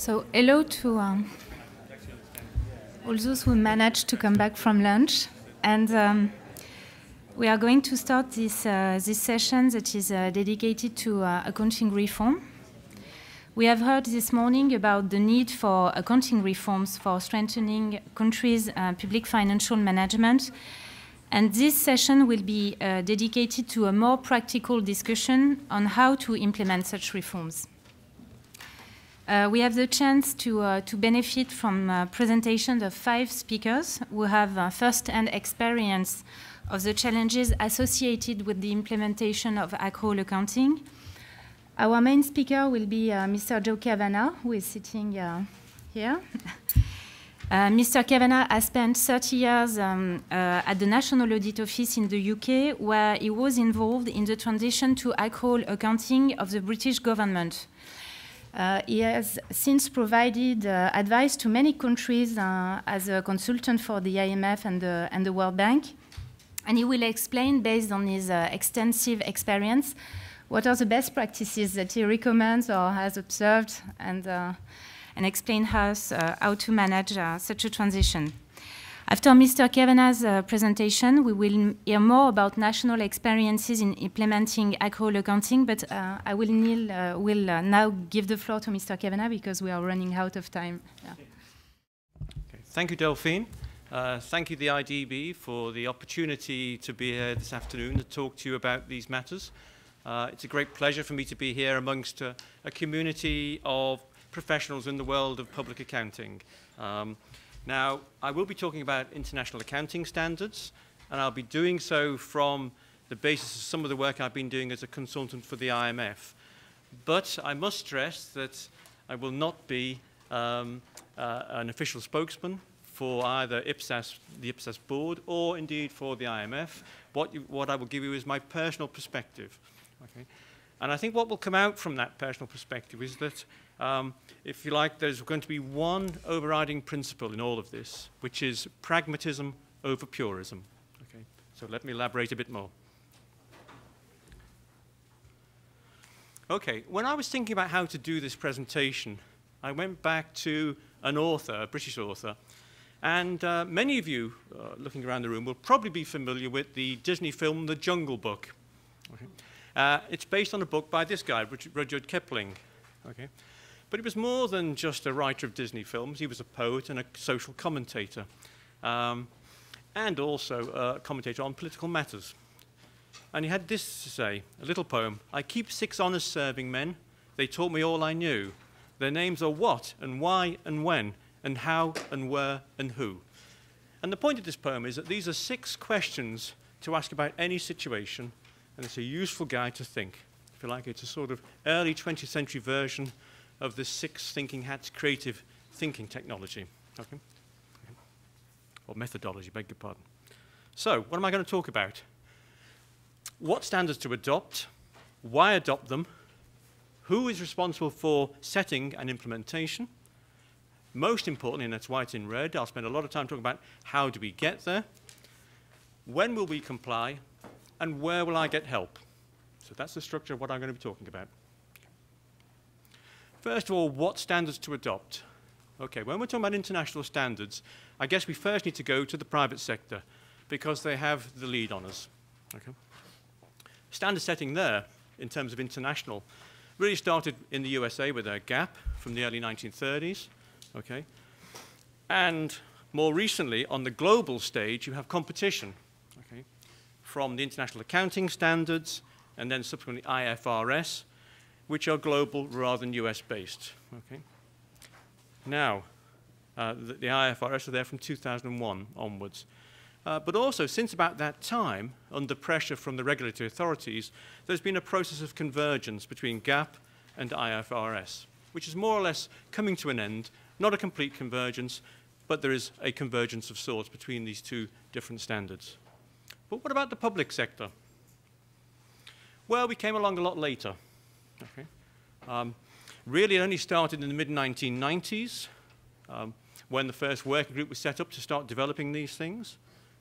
So hello to all those who managed to come back from lunch. And we are going to start this session that is dedicated to accounting reform. We have heard this morning about the need for accounting reforms for strengthening countries' public financial management. And this session will be dedicated to a more practical discussion on how to implement such reforms. We have the chance to benefit from presentations of 5 speakers who have first-hand experience of the challenges associated with the implementation of accrual accounting. Our main speaker will be Mr. Joe Kavanagh, who is sitting here. Mr. Kavanagh has spent 30 years at the National Audit Office in the UK, where he was involved in the transition to accrual accounting of the British government. He has since provided advice to many countries as a consultant for the IMF and the World Bank. And he will explain, based on his extensive experience, what are the best practices that he recommends or has observed, and explain how to manage such a transition. After Mr. Kavanagh's presentation, we will hear more about national experiences in implementing accrual accounting, but I will now give the floor to Mr. Kavanagh because we are running out of time. Yeah. Okay. Thank you, Delphine. Thank you, the IDB, for the opportunity to be here this afternoon to talk to you about these matters. It's a great pleasure for me to be here amongst a community of professionals in the world of public accounting. Now, I will be talking about international accounting standards, and I'll be doing so from the basis of some of the work I've been doing as a consultant for the IMF. But I must stress that I will not be an official spokesman for either IPSAS, the IPSAS board, or indeed for the IMF. What I will give you is my personal perspective. Okay? And I think what will come out from that personal perspective is that if you like, there's going to be one overriding principle in all of this, which is pragmatism over purism. Okay? So let me elaborate a bit more. Okay, when I was thinking about how to do this presentation, I went back to an author, a British author, and many of you looking around the room will probably be familiar with the Disney film The Jungle Book. Okay? It's based on a book by this guy, Rudyard Kipling. Okay? But he was more than just a writer of Disney films. He was a poet and a social commentator, and also a commentator on political matters. And he had this to say, a little poem: "I keep 6 honest serving men. They taught me all I knew. Their names are what and why and when and how and where and who." And the point of this poem is that these are 6 questions to ask about any situation, and it's a useful guide to think. If you like, it's a sort of early 20th century version of the 6 thinking hats creative thinking technology. Okay? Or methodology, beg your pardon. So, what am I going to talk about? What standards to adopt, why adopt them, who is responsible for setting and implementation. Most importantly, and that's why it's in red, I'll spend a lot of time talking about how do we get there, when will we comply, and where will I get help. So that's the structure of what I'm going to be talking about. First of all, what standards to adopt? Okay, when we're talking about international standards, I guess we first need to go to the private sector because they have the lead on us. Okay? Standard setting there, in terms of international, really started in the USA with GAP from the early 1930s. Okay? And more recently, on the global stage, you have competition. Okay? From the international accounting standards and then subsequently IFRS, which are global rather than US-based. Okay? Now, the IFRS are there from 2001 onwards. But also, since about that time, under pressure from the regulatory authorities, there's been a process of convergence between GAP and IFRS, which is more or less coming to an end. Not a complete convergence, but there is a convergence of sorts between these 2 different standards. But what about the public sector? Well, we came along a lot later. Okay. Really, it only started in the mid-1990s when the first working group was set up to start developing these things.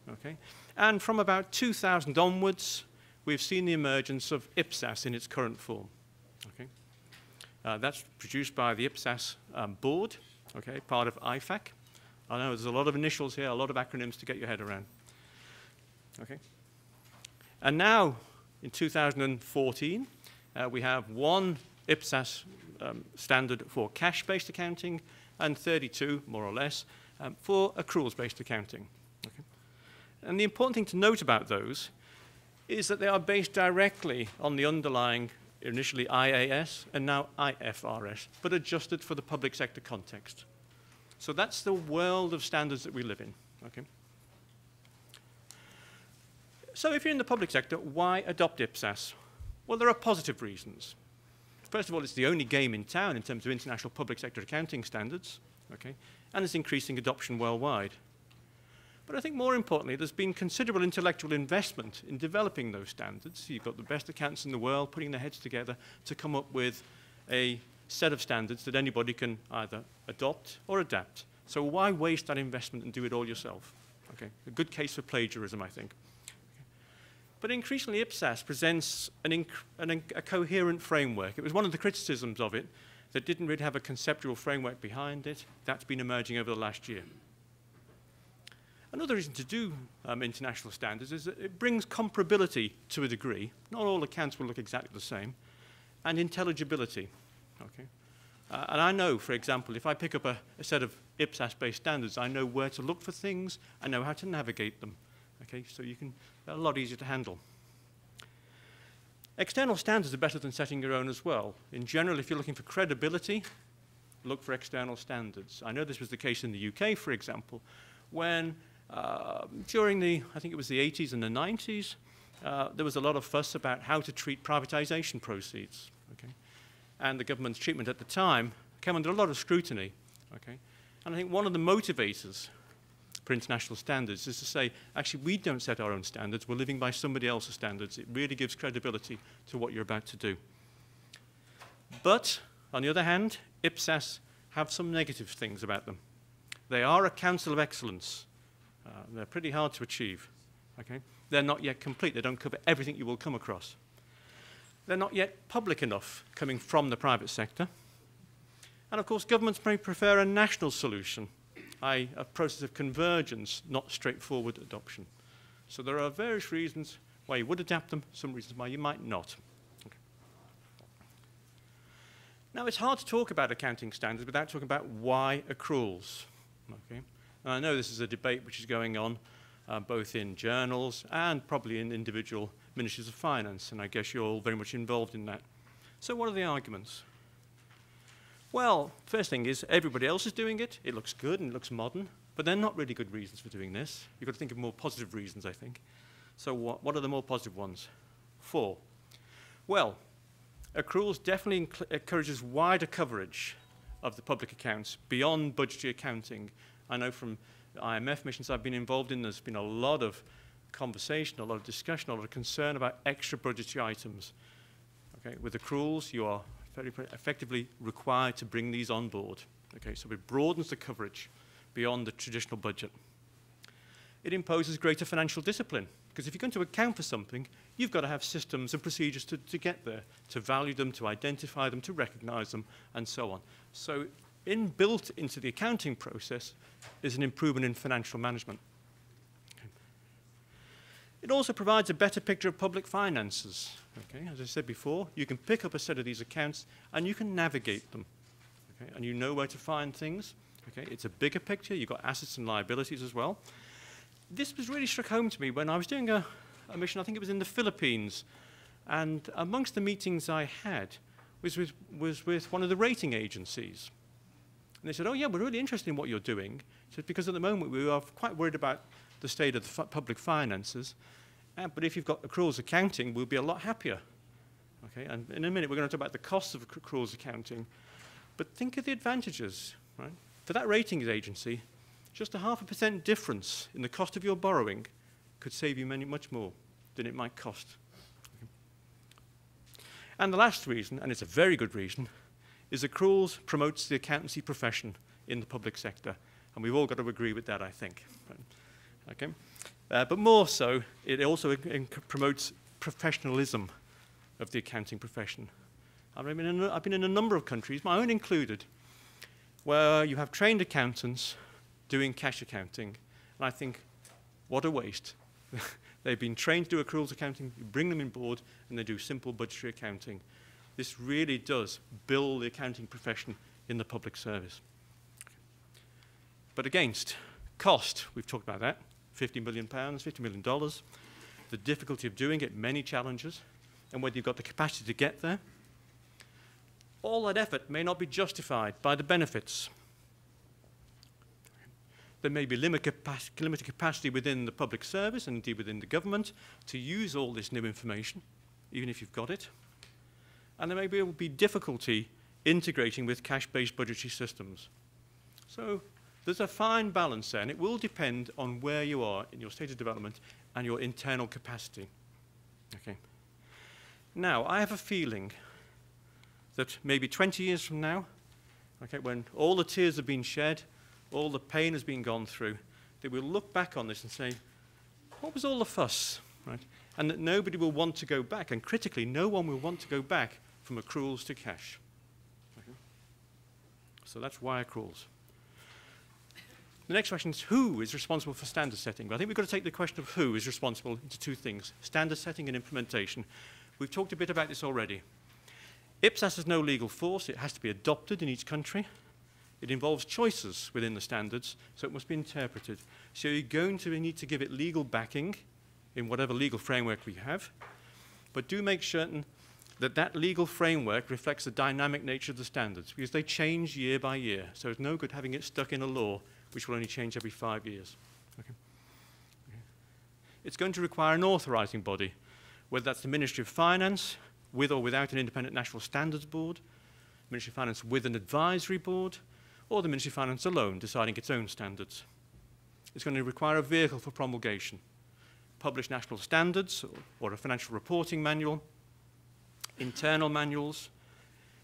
Okay. And from about 2000 onwards, we've seen the emergence of IPSAS in its current form. Okay. That's produced by the IPSAS board, okay, part of IFAC. I know there's a lot of initials here, a lot of acronyms to get your head around. Okay. And now, in 2014, we have one IPSAS standard for cash-based accounting and 32, more or less, for accruals-based accounting. Okay. And the important thing to note about those is that they are based directly on the underlying, initially IAS and now IFRS, but adjusted for the public sector context. So that's the world of standards that we live in. Okay. So if you're in the public sector, why adopt IPSAS? Well, there are positive reasons. First of all, it's the only game in town in terms of international public sector accounting standards, okay, and it's increasing adoption worldwide. But I think more importantly, there's been considerable intellectual investment in developing those standards. You've got the best accountants in the world putting their heads together to come up with a set of standards that anybody can either adopt or adapt. So why waste that investment and do it all yourself? Okay, a good case for plagiarism, I think. But increasingly, IPSAS presents a coherent framework. It was one of the criticisms of it that didn't really have a conceptual framework behind it. That's been emerging over the last year. Another reason to do international standards is that it brings comparability to a degree. Not all accounts will look exactly the same. And intelligibility. Okay? And I know, for example, if I pick up a set of IPSAS-based standards, I know where to look for things, I know how to navigate them. Okay, so they're a lot easier to handle. External standards are better than setting your own as well. In general, if you're looking for credibility, look for external standards. I know this was the case in the UK, for example, when during I think it was the 80s and the 90s, there was a lot of fuss about how to treat privatization proceeds. Okay? And the government's treatment at the time came under a lot of scrutiny. Okay? And I think one of the motivators for international standards is to say, actually, we don't set our own standards, we're living by somebody else's standards. It really gives credibility to what you're about to do. But, on the other hand, IPSAS have some negative things about them. They are a council of excellence. They're pretty hard to achieve. Okay? They're not yet complete. They don't cover everything you will come across. They're not yet public enough coming from the private sector. And of course, governments may prefer a national solution, a process of convergence, not straightforward adoption. So there are various reasons why you would adapt them, some reasons why you might not. Okay. Now, it's hard to talk about accounting standards without talking about why accruals. Okay. And I know this is a debate which is going on both in journals and probably in individual ministries of finance, and I guess you're all very much involved in that. So what are the arguments? Well, first thing is everybody else is doing it. It looks good and it looks modern, but they're not really good reasons for doing this. You've got to think of more positive reasons, I think. So what are the more positive ones? 4. Well, accruals definitely encourages wider coverage of the public accounts beyond budgetary accounting. I know from the IMF missions I've been involved in, there's been a lot of conversation, a lot of discussion, a lot of concern about extra budgetary items. Okay, with accruals, you are very effectively required to bring these on board. Okay, so it broadens the coverage beyond the traditional budget. It imposes greater financial discipline, because if you're going to account for something, you've got to have systems and procedures to get there, to value them, to identify them, to recognize them, and so on. So inbuilt into the accounting process is an improvement in financial management. Okay. It also provides a better picture of public finances. Okay, as I said before, you can pick up a set of these accounts and you can navigate them. Okay, and you know where to find things. Okay, it's a bigger picture. You've got assets and liabilities as well. This was really struck home to me when I was doing a mission, I think it was in the Philippines, and amongst the meetings I had was with one of the rating agencies. And they said, oh yeah, we're really interested in what you're doing. So because at the moment we are quite worried about the state of the public finances, but if you've got accruals accounting, we'll be a lot happier. Okay, and in a minute we're going to talk about the costs of accruals accounting, but think of the advantages, right? For that ratings agency, just a 0.5% difference in the cost of your borrowing could save you much more than it might cost. Okay. And the last reason, and it's a very good reason, is accruals promotes the accountancy profession in the public sector. And we've all got to agree with that, I think. Okay. But more so, it also promotes professionalism of the accounting profession. I've been in a number of countries, my own included, where you have trained accountants doing cash accounting. And I think, what a waste. They've been trained to do accruals accounting, you bring them on board, and they do simple budgetary accounting. This really does build the accounting profession in the public service. But against cost, we've talked about that, £50 million, $50 million, the difficulty of doing it, many challenges, and whether you've got the capacity to get there. All that effort may not be justified by the benefits. There may be limited capacity within the public service and indeed within the government to use all this new information, even if you've got it. And there may be difficulty integrating with cash-based budgetary systems. So there's a fine balance there, and it will depend on where you are in your state of development and your internal capacity. Okay. Now, I have a feeling that maybe 20 years from now, okay, when all the tears have been shed, all the pain has been gone through, that we'll look back on this and say, what was all the fuss, right? And that nobody will want to go back, and critically, no one will want to go back from accruals to cash. Okay. So that's why accruals. The next question is, who is responsible for standard setting? Well, I think we've got to take the question of who is responsible into two things, standard setting and implementation. We've talked a bit about this already. IPSAS has no legal force. It has to be adopted in each country. It involves choices within the standards, so it must be interpreted. So you're going to need to give it legal backing in whatever legal framework we have, but do make certain that that legal framework reflects the dynamic nature of the standards, because they change year by year. So it's no good having it stuck in a law, which will only change every 5 years. Okay. Okay. It's going to require an authorizing body, whether that's the Ministry of Finance, with or without an independent national standards board, Ministry of Finance with an advisory board, or the Ministry of Finance alone deciding its own standards. It's going to require a vehicle for promulgation, publish national standards or a financial reporting manual, internal manuals.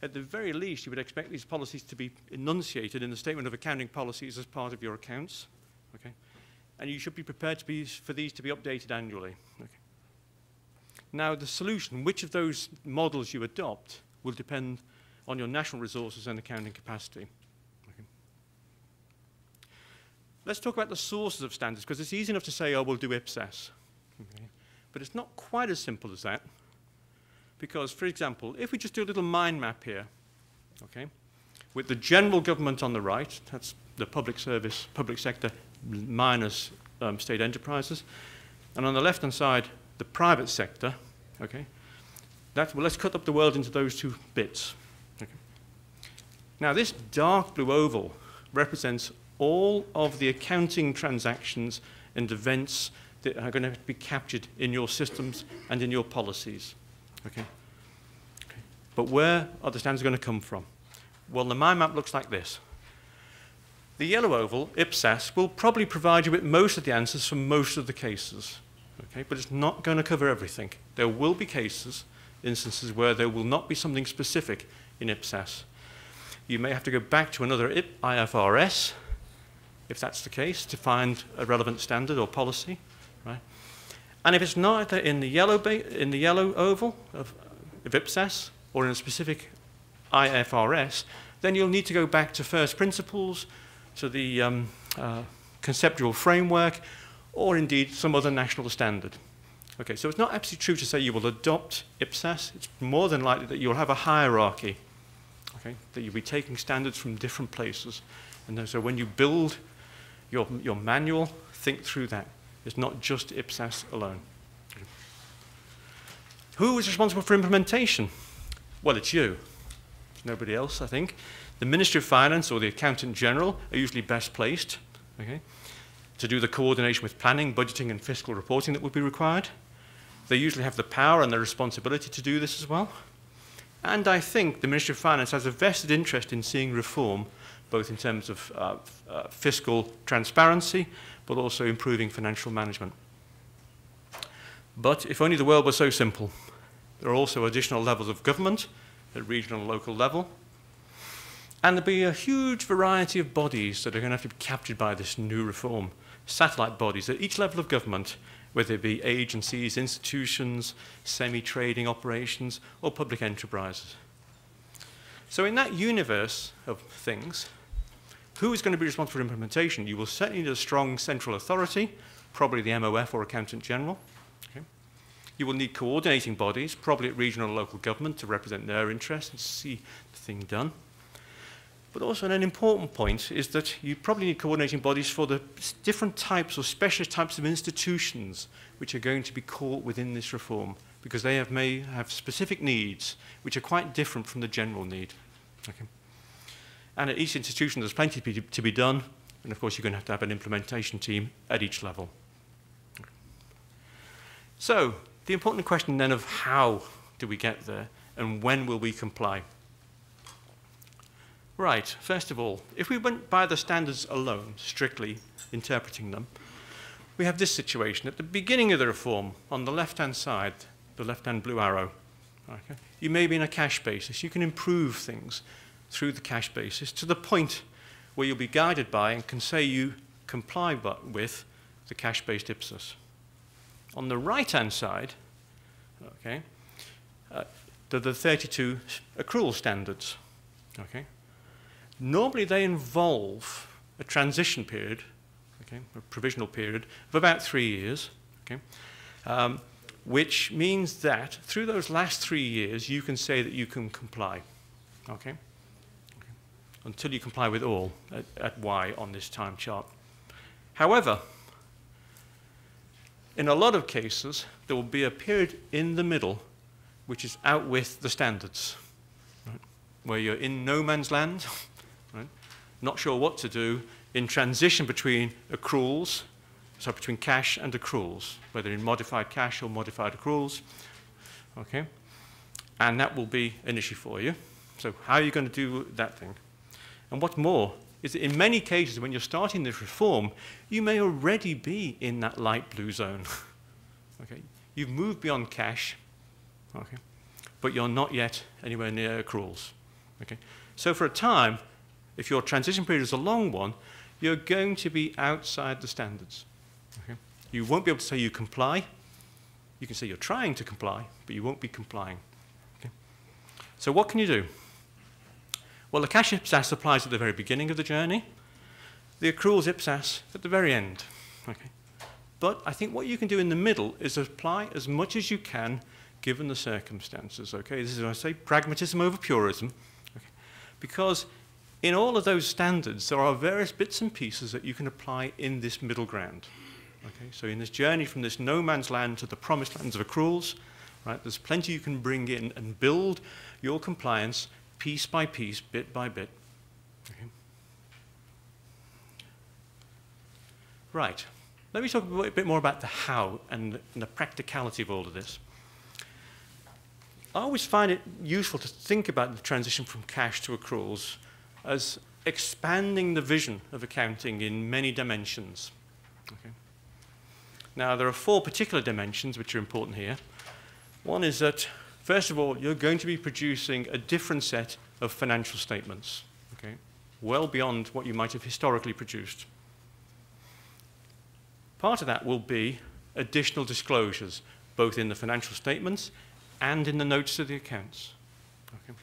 At the very least, you would expect these policies to be enunciated in the Statement of Accounting Policies as part of your accounts. Okay? And you should be prepared for these to be updated annually. Okay? Now, the solution, which of those models you adopt, will depend on your national resources and accounting capacity. Let's talk about the sources of standards, because it's easy enough to say, oh, we'll do IPSAS. Okay. But it's not quite as simple as that. Because, for example, if we just do a little mind map here, okay, with the general government on the right, that's the public service, public sector minus state enterprises, and on the left-hand side, the private sector, okay, well, let's cut up the world into those two bits. Okay. Now, this dark blue oval represents all of the accounting transactions and events that are going to have to be captured in your systems and in your policies. Okay? Okay. But where are the standards going to come from? Well, the mind map looks like this. The yellow oval, IPSAS, will probably provide you with most of the answers for most of the cases. Okay? But it's not going to cover everything. There will be cases, instances where there will not be something specific in IPSAS. You may have to go back to another IFRS, if that's the case, to find a relevant standard or policy, right? And if it's not in the yellow oval of IPSAS or in a specific IFRS, then you'll need to go back to first principles, to the conceptual framework, or indeed some other national standard. Okay, so it's not absolutely true to say you will adopt IPSAS. It's more than likely that you'll have a hierarchy, okay, that you'll be taking standards from different places. And so when you build your manual, think through that. It's not just IPSAS alone. Who is responsible for implementation? Well, it's you. Nobody else, I think. The Ministry of Finance or the Accountant General are usually best placed, okay, to do the coordination with planning, budgeting, and fiscal reporting that would be required. They usually have the power and the responsibility to do this as well. And I think the Ministry of Finance has a vested interest in seeing reform, both in terms of fiscal transparency, but also improving financial management. But if only the world were so simple. There are also additional levels of government at regional and local level. And there'll be a huge variety of bodies that are going to have to be captured by this new reform. Satellite bodies at each level of government, whether it be agencies, institutions, semi-trading operations, or public enterprises. So in that universe of things, who is going to be responsible for implementation? You will certainly need a strong central authority, probably the MOF or Accountant General. Okay. You will need coordinating bodies, probably at regional and local government, to represent their interests and see the thing done. But also an important point is that you probably need coordinating bodies for the different types or specialist types of institutions which are going to be caught within this reform, because they may have specific needs which are quite different from the general need. Okay. And at each institution there's plenty to be done, and of course you're going to have an implementation team at each level. Okay. So the important question then of how do we get there and when will we comply? Right, first of all, if we went by the standards alone, strictly interpreting them, we have this situation. At the beginning of the reform, on the left-hand side, the left-hand blue arrow, okay, you may be in a cash basis. You can improve things through the cash basis to the point where you'll be guided by and can say you comply with the cash-based IPSAS. On the right-hand side, okay, there are the 32 accrual standards. Okay. Normally they involve a transition period, okay, a provisional period of about 3 years, okay, which means that through those last 3 years you can say that you can comply, okay, until you comply with all at Y on this time chart. However, in a lot of cases there will be a period in the middle which is out with the standards, right, where you're in no man's land. Right? Not sure what to do, in transition between accruals, so between cash and accruals, whether in modified cash or modified accruals. Okay? And that will be an issue for you. So how are you going to do that thing? And what's more is that in many cases when you're starting this reform, you may already be in that light blue zone. Okay? You've moved beyond cash, okay, but you're not yet anywhere near accruals. Okay? So for a time, if your transition period is a long one, you're going to be outside the standards. Okay? You won't be able to say you comply. You can say you're trying to comply, but you won't be complying. Okay? So what can you do? Well, the cash IPSAS applies at the very beginning of the journey. The accruals IPSAS at the very end. Okay? But I think what you can do in the middle is apply as much as you can given the circumstances. Okay? This is, I say, pragmatism over purism. Okay? Because in all of those standards, there are various bits and pieces that you can apply in this middle ground. Okay? So in this journey from this no man's land to the promised lands of accruals, right, there's plenty you can bring in and build your compliance piece by piece, bit by bit. Okay? Right. Let me talk a bit more about the how and the practicality of all of this. I always find it useful to think about the transition from cash to accruals as expanding the vision of accounting in many dimensions. Okay. Now, there are 4 particular dimensions which are important here. One is that, first of all, you're going to be producing a different set of financial statements, okay, well beyond what you might have historically produced. Part of that will be additional disclosures, both in the financial statements and in the notes to the accounts. Okay.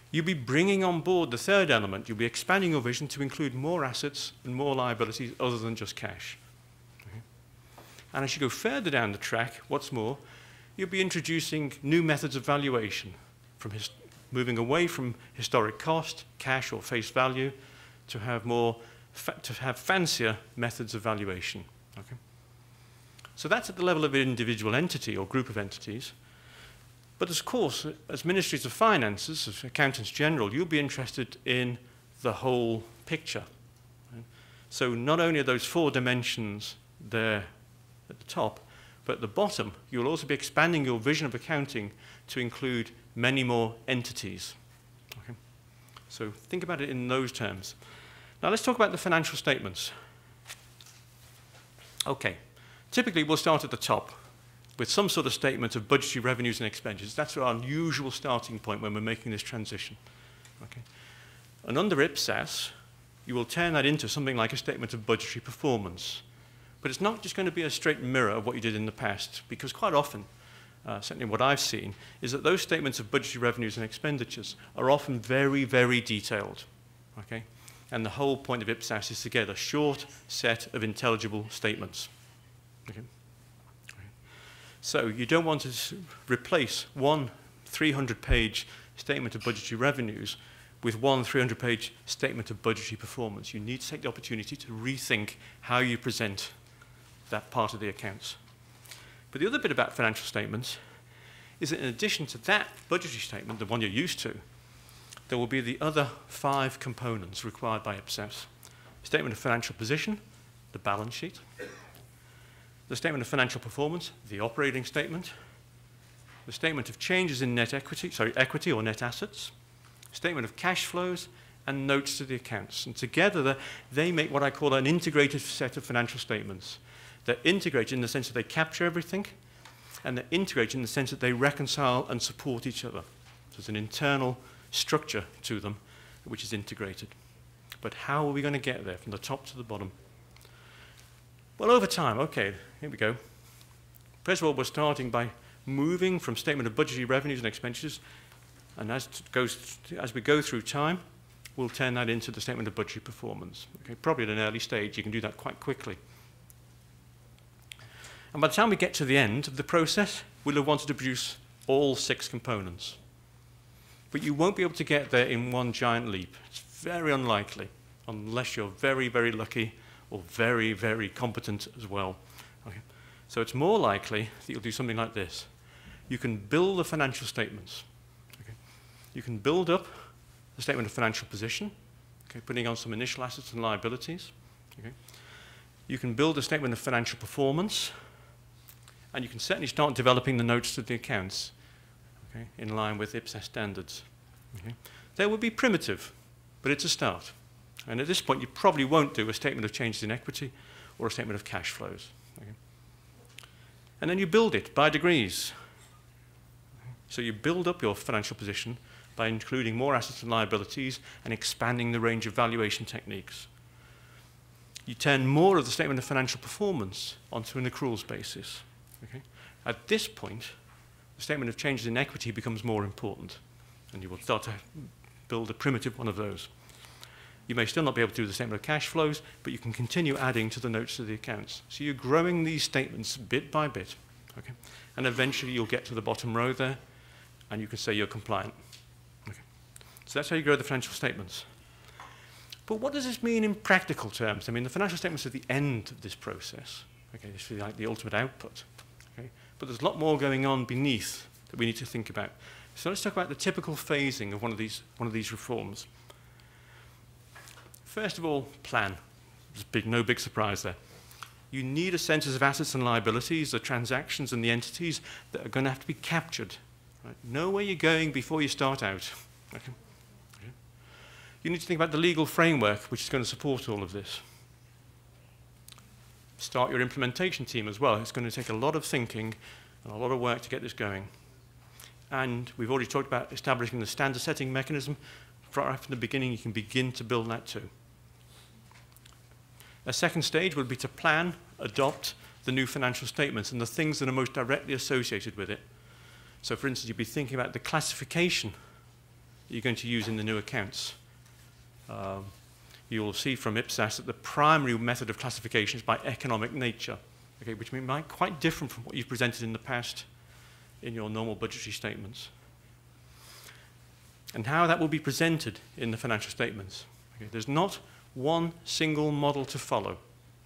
You'll be bringing on board the third element. You'll be expanding your vision to include more assets and more liabilities other than just cash. Okay. And as you go further down the track, what's more, you'll be introducing new methods of valuation, from moving away from historic cost, cash or face value, to have fancier methods of valuation. Okay. So that's at the level of an individual entity or group of entities. But of course, as ministries of finances, as accountants general, you'll be interested in the whole picture. Right? So not only are those 4 dimensions there at the top, but at the bottom, you'll also be expanding your vision of accounting to include many more entities. Okay? So think about it in those terms. Now let's talk about the financial statements. Okay, typically we'll start at the top with some sort of statement of budgetary revenues and expenditures. That's our usual starting point when we're making this transition. Okay. And under IPSAS, you will turn that into something like a statement of budgetary performance. But it's not just going to be a straight mirror of what you did in the past, because quite often certainly what I've seen, is that those statements of budgetary revenues and expenditures are often very, very detailed. Okay? And the whole point of IPSAS is to get a short set of intelligible statements. Okay? So you don't want to replace one 300-page statement of budgetary revenues with one 300-page statement of budgetary performance. You need to take the opportunity to rethink how you present that part of the accounts. But the other bit about financial statements is that in addition to that budgetary statement, the one you're used to, there will be the other 5 components required by IPSAS. Statement of financial position, the balance sheet. The statement of financial performance, the operating statement. The statement of changes in equity or net assets. Statement of cash flows, and notes to the accounts. And together, they make what I call an integrated set of financial statements. They're integrated in the sense that they capture everything, and they're integrated in the sense that they reconcile and support each other. So there's an internal structure to them which is integrated. But how are we going to get there from the top to the bottom? Well, over time, okay, here we go. First of all, we're starting by moving from statement of budgetary revenues and expenditures, and as we go through time, we'll turn that into the statement of budgetary performance. Okay, probably at an early stage, you can do that quite quickly. And by the time we get to the end of the process, we'll have wanted to produce all 6 components. But you won't be able to get there in one giant leap. It's very unlikely, unless you're very, very lucky or very, very competent as well. Okay. So it's more likely that you'll do something like this. You can build the financial statements. Okay. You can build up the statement of financial position, okay, putting on some initial assets and liabilities. Okay. You can build a statement of financial performance, and you can certainly start developing the notes to the accounts, okay, in line with IPSAS standards. Okay. They will be primitive, but it's a start. And at this point, you probably won't do a statement of changes in equity or a statement of cash flows. Okay. And then you build it by degrees. Okay. So you build up your financial position by including more assets and liabilities and expanding the range of valuation techniques. You turn more of the statement of financial performance onto an accruals basis. Okay. At this point, the statement of changes in equity becomes more important, and you will start to build a primitive one of those. You may still not be able to do the statement of cash flows, but you can continue adding to the notes to the accounts. So you're growing these statements bit by bit, okay? And eventually you'll get to the bottom row there, and you can say you're compliant. Okay. So that's how you grow the financial statements. But what does this mean in practical terms? I mean, the financial statements are the end of this process. Okay, this is like the ultimate output. Okay? But there's a lot more going on beneath that we need to think about. So let's talk about the typical phasing of one of these reforms. First of all, plan. There's no big surprise there. You need a census of assets and liabilities, the transactions and the entities that are going to have to be captured. Right? Know where you're going before you start out. Okay? Okay. You need to think about the legal framework which is going to support all of this. Start your implementation team as well. It's going to take a lot of thinking and a lot of work to get this going. And we've already talked about establishing the standard setting mechanism. Right from the beginning, you can begin to build that too. A second stage would be to plan, adopt the new financial statements and the things that are most directly associated with it. So for instance, you'd be thinking about the classification that you're going to use in the new accounts. You'll see from IPSAS that the primary method of classification is by economic nature, okay, which might be quite different from what you've presented in the past in your normal budgetary statements. And how that will be presented in the financial statements. Okay, there's not one single model to follow.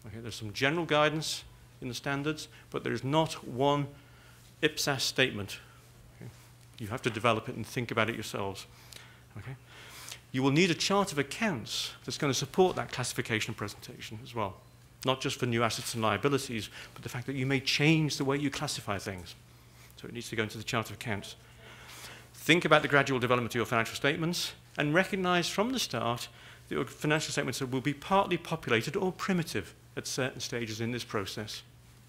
Okay, there's some general guidance in the standards, but there's not one IPSAS statement. Okay, you have to develop it and think about it yourselves. Okay. You will need a chart of accounts that's going to support that classification presentation as well. Not just for new assets and liabilities, but the fact that you may change the way you classify things. So it needs to go into the chart of accounts. Think about the gradual development of your financial statements and recognize from the start that your financial statements will be partly populated or primitive at certain stages in this process.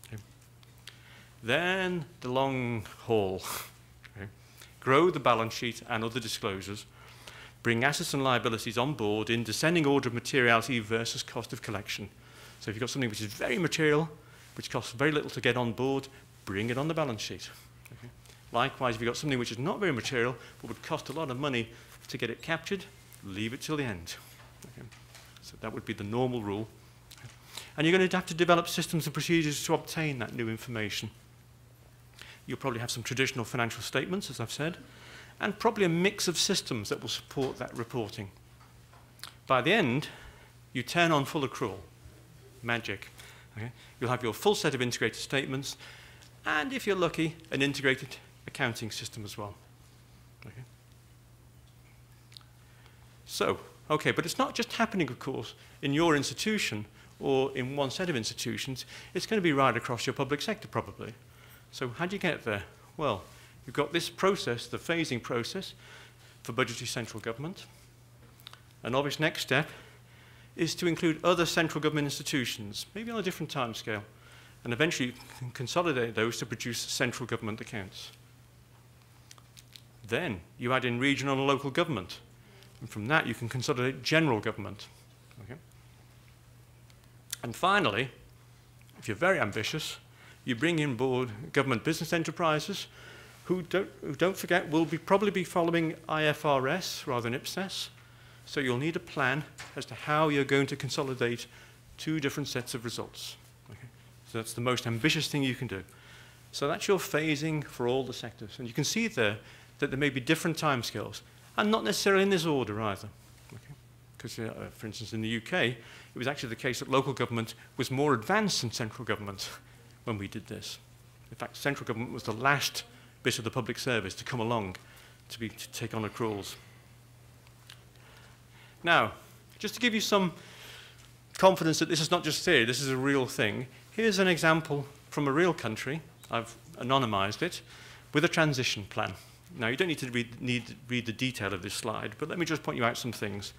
Okay. Then the long haul. Okay. Grow the balance sheet and other disclosures. Bring assets and liabilities on board in descending order of materiality versus cost of collection. So if you've got something which is very material, which costs very little to get on board, bring it on the balance sheet. Okay. Likewise, if you've got something which is not very material, but would cost a lot of money to get it captured, leave it till the end. Okay. So that would be the normal rule. And you're going to have to develop systems and procedures to obtain that new information. You'll probably have some traditional financial statements, as I've said, and probably a mix of systems that will support that reporting. By the end, you turn on full accrual. Magic. Okay? You'll have your full set of integrated statements, and if you're lucky, an integrated accounting system as well. Okay? So, okay, but it's not just happening, of course, in your institution or in one set of institutions. It's going to be right across your public sector, probably. So how do you get there? Well, you've got this process, the phasing process, for budgetary central government. An obvious next step is to include other central government institutions, maybe on a different timescale, and eventually consolidate those to produce central government accounts. Then you add in regional and local government, and from that you can consolidate general government. Okay? And finally, if you're very ambitious, you bring in board government business enterprises who don't forget will probably be following IFRS rather than IPSAS. So you'll need a plan as to how you're going to consolidate two different sets of results. Okay? So that's the most ambitious thing you can do. So that's your phasing for all the sectors. And you can see there that there may be different timescales, and not necessarily in this order either. Because, for instance, in the UK, it was actually the case that local government was more advanced than central government when we did this. In fact, central government was the last bit of the public service to come along to take on accruals. Now, just to give you some confidence that this is not just theory, this is a real thing, here's an example from a real country. I've anonymized it with a transition plan. Now, you don't need to read the detail of this slide, but let me just point you out some things.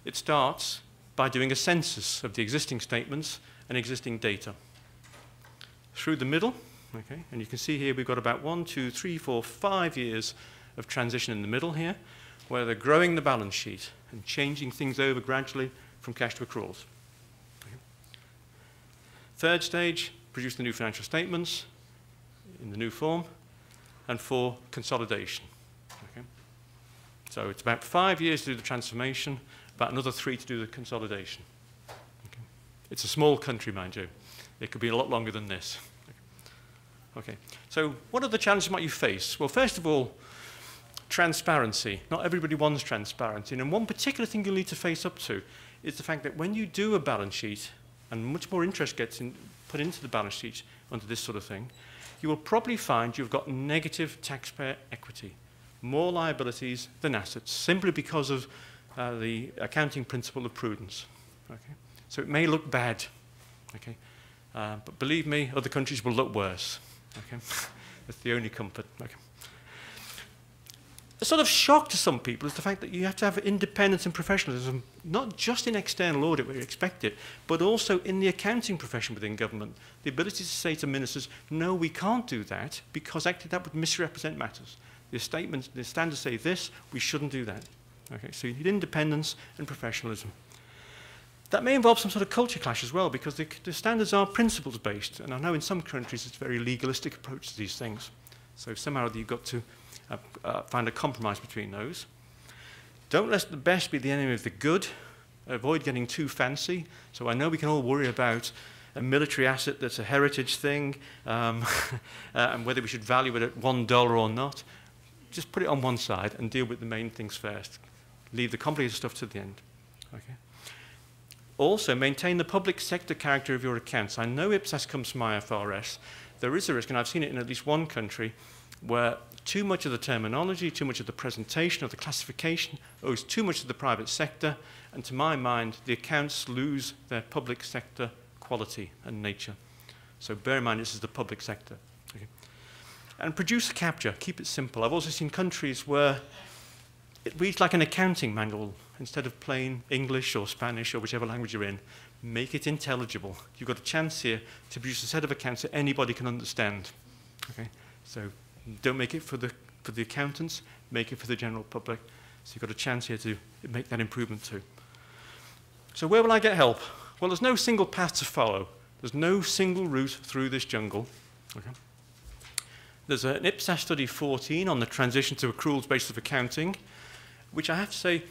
It starts by doing a census of the existing statements and existing data. Through the middle, okay, and you can see here we've got about 1, 2, 3, 4, 5 years of transition in the middle here, where they're growing the balance sheet and changing things over gradually from cash to accruals. Okay. Third stage, produce the new financial statements in the new form, and 4, consolidation. Okay. So it's about 5 years to do the transformation, about another 3 to do the consolidation. Okay. It's a small country, mind you. It could be a lot longer than this. Okay. So what are the challenges might you face? Well, first of all, transparency. Not everybody wants transparency. And one particular thing you'll need to face up to is the fact that when you do a balance sheet, and much more interest gets put into the balance sheet under this sort of thing, you will probably find you've got negative taxpayer equity, more liabilities than assets, simply because of the accounting principle of prudence. Okay? So it may look bad, okay? But believe me, other countries will look worse. Okay? That's the only comfort. Okay? A sort of shock to some people is the fact that you have to have independence and professionalism, not just in external audit where you expect it, but also in the accounting profession within government. The ability to say to ministers, no, we can't do that, because actually that would misrepresent matters. The statements, the standards say this, we shouldn't do that. Okay, so you need independence and professionalism. That may involve some sort of culture clash as well, because the standards are principles-based, and I know in some countries it's a very legalistic approach to these things. So somehow you've got to find a compromise between those. Don't let the best be the enemy of the good. Avoid getting too fancy. So I know we can all worry about a military asset that's a heritage thing, and whether we should value it at $1 or not. Just put it on one side and deal with the main things first. Leave the complicated stuff to the end. Okay. Also, maintain the public sector character of your accounts. I know IPSAS comes from IFRS. There is a risk, and I've seen it in at least one country, where too much of the terminology, too much of the presentation, of the classification owes too much to the private sector, and to my mind, the accounts lose their public sector quality and nature. So bear in mind, this is the public sector. Okay. And produce a capture, keep it simple. I've also seen countries where it reads like an accounting manual instead of plain English or Spanish or whichever language you're in. Make it intelligible. You've got a chance here to produce a set of accounts that anybody can understand. Okay? So don't make it for the accountants, make it for the general public. So you've got a chance here to make that improvement too. So where will I get help? Well, there's no single path to follow. There's no single route through this jungle. Okay? There's an IPSAS study 14 on the transition to accruals basis of accounting, which I have to say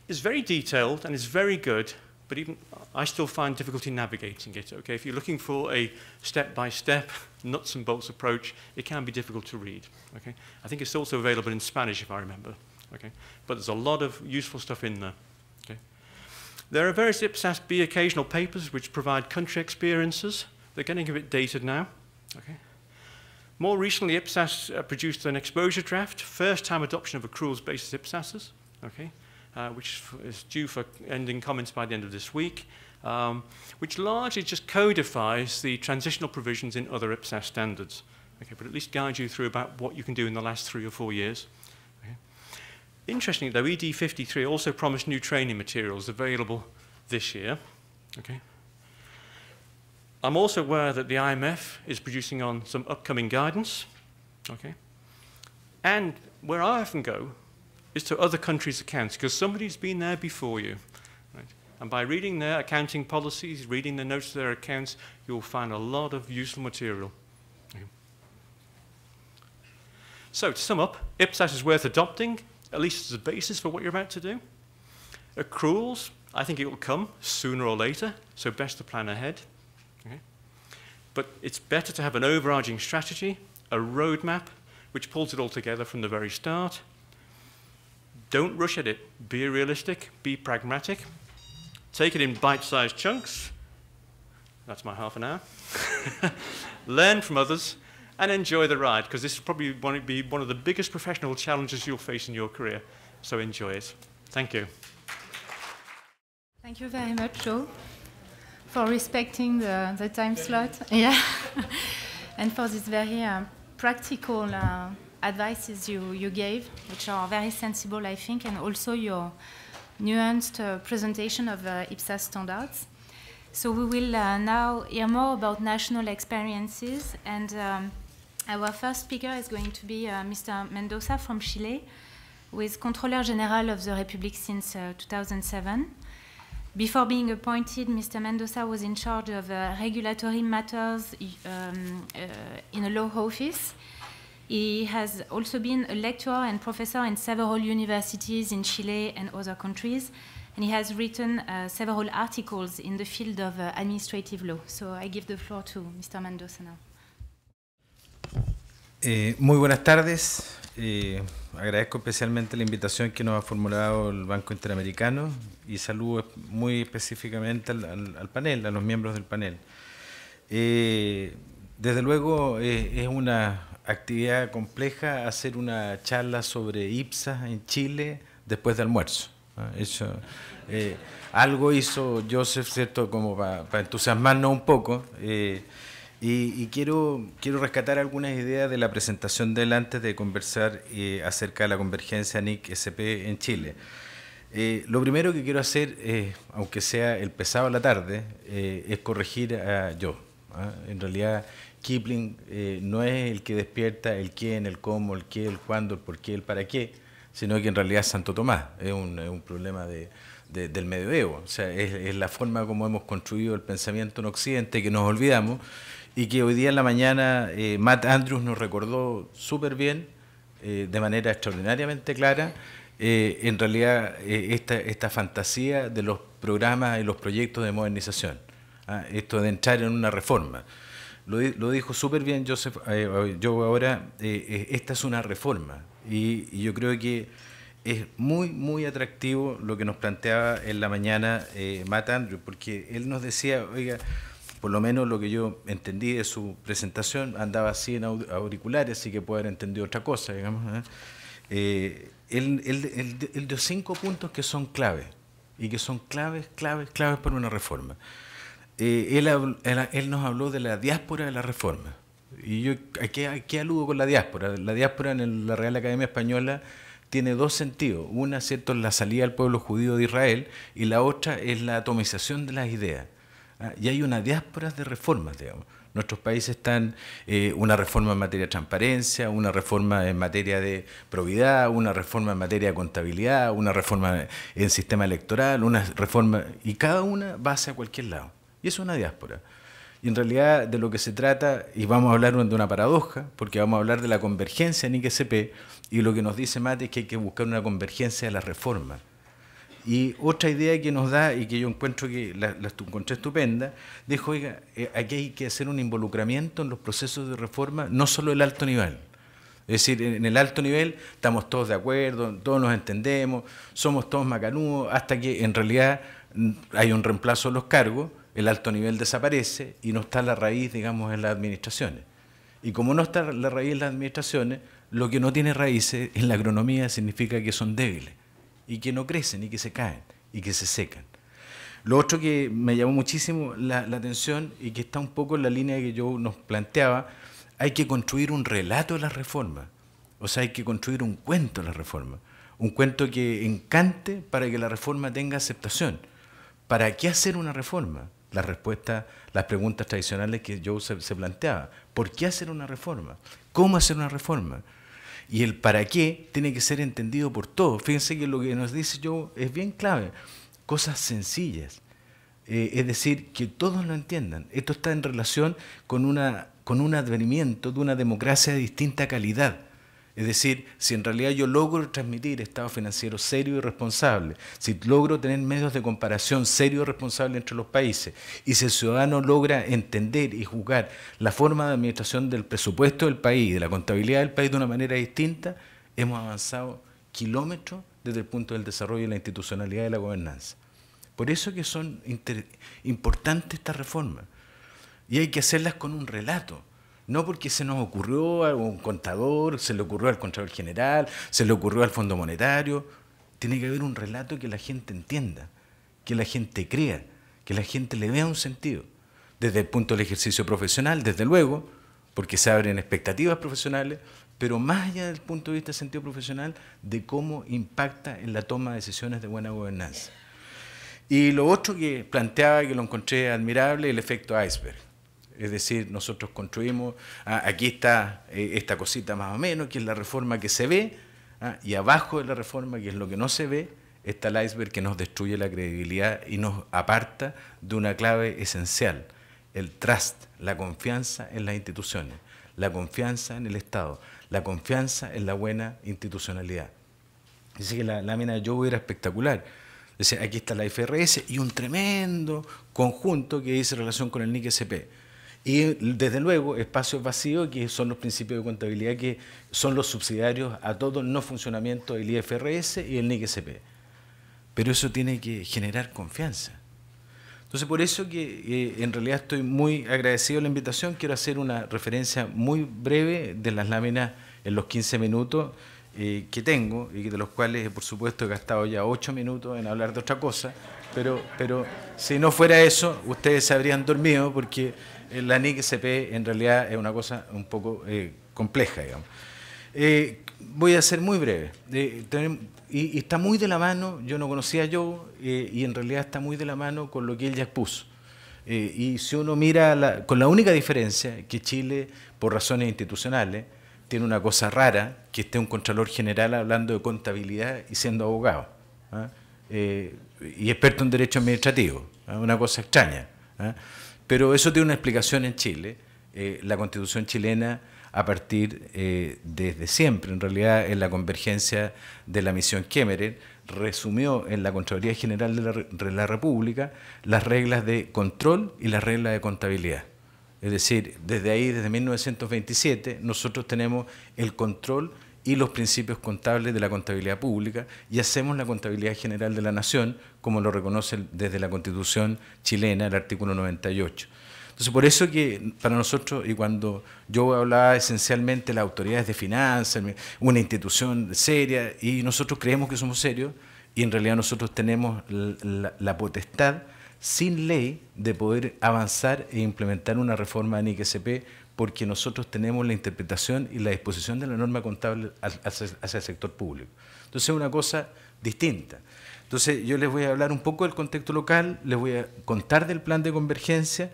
is very detailed and is very good, but even I still find difficulty navigating it. Okay, if you're looking for a step-by-step, nuts and bolts approach, it can be difficult to read. Okay, I think it's also available in Spanish, if I remember. Okay, but there's a lot of useful stuff in there. Okay, there are various IPSAS B occasional papers which provide country experiences. They're getting a bit dated now. Okay. More recently, IPSAS produced an exposure draft, first-time adoption of accruals-based IPSASs. Okay. Which is due for ending comments by the end of this week, which largely just codifies the transitional provisions in other IPSAS standards. Okay, but at least guides you through about what you can do in the last 3 or 4 years. Okay. Interestingly, though, ED53 also promised new training materials available this year. Okay. I'm also aware that the IMF is producing on some upcoming guidance. Okay. And where I often go is to other countries' accounts, because somebody's been there before you. Right? And by reading their accounting policies, reading the notes to their accounts, you'll find a lot of useful material. Okay. So to sum up, IPSAS is worth adopting, at least as a basis for what you're about to do. Accruals, I think it will come sooner or later, so best to plan ahead. Okay. But it's better to have an overarching strategy, a roadmap, which pulls it all together from the very start. Don't rush at it. Be realistic, be pragmatic. Take it in bite-sized chunks. That's my half an hour. Learn from others and enjoy the ride, because this is probably going to be one of the biggest professional challenges you'll face in your career. So enjoy it. Thank you. Thank you very much, Joe, for respecting the time slot. Yeah. And for this very practical advices you gave, which are very sensible, I think, and also your nuanced presentation of IPSAS standards. So we will now hear more about national experiences, and our first speaker is going to be Mr. Mendoza from Chile, who is Controller General of the Republic since 2007. Before being appointed, Mr. Mendoza was in charge of regulatory matters in a law office. He has also been a lecturer and professor in several universities in Chile and other countries, and he has written several articles in the field of administrative law. So I give the floor to Mr. Mendoza now. Muy buenas tardes. Agradezco especialmente la invitación que nos ha formulado el Banco Interamericano y saludo muy específicamente al panel, a los miembros del panel. Desde luego es una actividad compleja hacer una charla sobre IPSAS en Chile después de almuerzo. Algo hizo Joseph, ¿cierto?, como para entusiasmarnos un poco, y quiero rescatar algunas ideas de la presentación de él antes de conversar acerca de la convergencia NIC-SP en Chile. Lo primero que quiero hacer, aunque sea el pesado a la tarde, es corregir a Joe. En realidad, Kipling no es el que despierta el quién, el cómo, el qué, el cuándo, el por qué, el para qué, sino que en realidad es Santo Tomás, es un problema del medioevo. O sea, es la forma como hemos construido el pensamiento en Occidente, que nos olvidamos, y que hoy día en la mañana Matt Andrews nos recordó súper bien, de manera extraordinariamente clara, en realidad esta fantasía de los programas y los proyectos de modernización, esto de entrar en una reforma. Lo dijo súper bien Joseph, yo ahora, esta es una reforma, y yo creo que es muy atractivo lo que nos planteaba en la mañana Matt Andrews, porque él nos decía, oiga, por lo menos lo que yo entendí de su presentación, andaba así en auriculares, así que puede haber entendido otra cosa, digamos. Él dio 5 puntos que son claves, y que son claves para una reforma. Él nos habló de la diáspora de la reforma. Y yo, ¿a qué aludo con la diáspora? La diáspora en la Real Academia Española tiene 2 sentidos. Una, ¿cierto?, es la salida del pueblo judío de Israel, y la otra es la atomización de las ideas. Y hay una diáspora de reformas, digamos. Nuestros países están una reforma en materia de transparencia, una reforma en materia de probidad, una reforma en materia de contabilidad, una reforma en sistema electoral, una reforma, y cada una va hacia cualquier lado. Y eso es una diáspora. Y en realidad de lo que se trata, y vamos a hablar de una paradoja, porque vamos a hablar de la convergencia en IQCP, y lo que nos dice Mate es que hay que buscar una convergencia de la reforma. Y otra idea que nos da, y que yo encuentro que la encontré estupenda, dijo, oiga, aquí hay que hacer un involucramiento en los procesos de reforma, no solo el alto nivel. Es decir, en el alto nivel estamos todos de acuerdo, todos nos entendemos, somos todos macanudos, hasta que en realidad hay un reemplazo de los cargos, el alto nivel desaparece y no está la raíz, digamos, en las administraciones. Y como no está la raíz en las administraciones, lo que no tiene raíces en la agronomía significa que son débiles y que no crecen y que se caen y que se secan. Lo otro que me llamó muchísimo la atención y que está un poco en la línea que yo nos planteaba, hay que construir un relato de la reforma, o sea, hay que construir un cuento de la reforma, un cuento que encante para que la reforma tenga aceptación. ¿Para qué hacer una reforma? Las respuestas, las preguntas tradicionales que Joe se planteaba. ¿Por qué hacer una reforma? ¿Cómo hacer una reforma? Y el para qué tiene que ser entendido por todos. Fíjense que lo que nos dice Joe es bien clave. Cosas sencillas. Es decir, que todos lo entiendan. Esto está en relación con un advenimiento de una democracia de distinta calidad. Es decir, si en realidad yo logro transmitir estado financiero serio y responsable, si logro tener medios de comparación serio y responsable entre los países, y si el ciudadano logra entender y juzgar la forma de administración del presupuesto del país, de la contabilidad del país de una manera distinta, hemos avanzado kilómetros desde el punto del desarrollo de la institucionalidad y de la gobernanza. Por eso que son importantes estas reformas, y hay que hacerlas con un relato. No porque se nos ocurrió a un contador, se le ocurrió al Contralor General, se le ocurrió al Fondo Monetario. Tiene que haber un relato que la gente entienda, que la gente crea, que la gente le vea un sentido. Desde el punto del ejercicio profesional, desde luego, porque se abren expectativas profesionales, pero más allá del punto de vista del sentido profesional, de cómo impacta en la toma de decisiones de buena gobernanza. Y lo otro que planteaba, que lo encontré admirable, el efecto iceberg. Es decir, nosotros construimos, aquí está esta cosita más o menos, que es la reforma que se ve, y abajo de la reforma, que es lo que no se ve, está el iceberg que nos destruye la credibilidad y nos aparta de una clave esencial, el trust, la confianza en las instituciones, la confianza en el Estado, la confianza en la buena institucionalidad. Dice que la lámina de Joe era espectacular. Dice, aquí está la IFRS y un tremendo conjunto que dice relación con el NIC-SP. Y desde luego espacios vacíos que son los principios de contabilidad que son los subsidiarios a todo el no funcionamiento del IFRS y el NIC-SP. Pero eso tiene que generar confianza. Entonces por eso que en realidad estoy muy agradecido de la invitación. Quiero hacer una referencia muy breve de las láminas en los 15 minutos que tengo y de los cuales por supuesto he gastado ya 8 minutos en hablar de otra cosa. Pero si no fuera eso, ustedes se habrían dormido porque la NIC-SP en realidad es una cosa un poco compleja, digamos. Voy a ser muy breve. Y está muy de la mano, yo no conocía a Joe, y en realidad está muy de la mano con lo que él ya expuso. Y si uno mira, con la única diferencia que Chile, por razones institucionales, tiene una cosa rara, que esté un Contralor General hablando de contabilidad y siendo abogado. Y experto en derecho administrativo, una cosa extraña. Pero eso tiene una explicación en Chile. La Constitución chilena, a partir desde siempre, en realidad en la convergencia de la misión Kemmerer, resumió en la Contraloría General de la República las reglas de control y las reglas de contabilidad. Es decir, desde ahí, desde 1927, nosotros tenemos el control y los principios contables de la contabilidad pública y hacemos la contabilidad general de la nación, como lo reconoce desde la Constitución chilena, el artículo 98. Entonces, por eso que para nosotros, y cuando yo hablaba esencialmente de las autoridades de finanzas, una institución seria, y nosotros creemos que somos serios, y en realidad nosotros tenemos la potestad, sin ley, de poder avanzar e implementar una reforma de NIC-SP, porque nosotros tenemos la interpretación y la disposición de la norma contable hacia el sector público. Entonces es una cosa distinta. Entonces yo les voy a hablar un poco del contexto local, les voy a contar del plan de convergencia,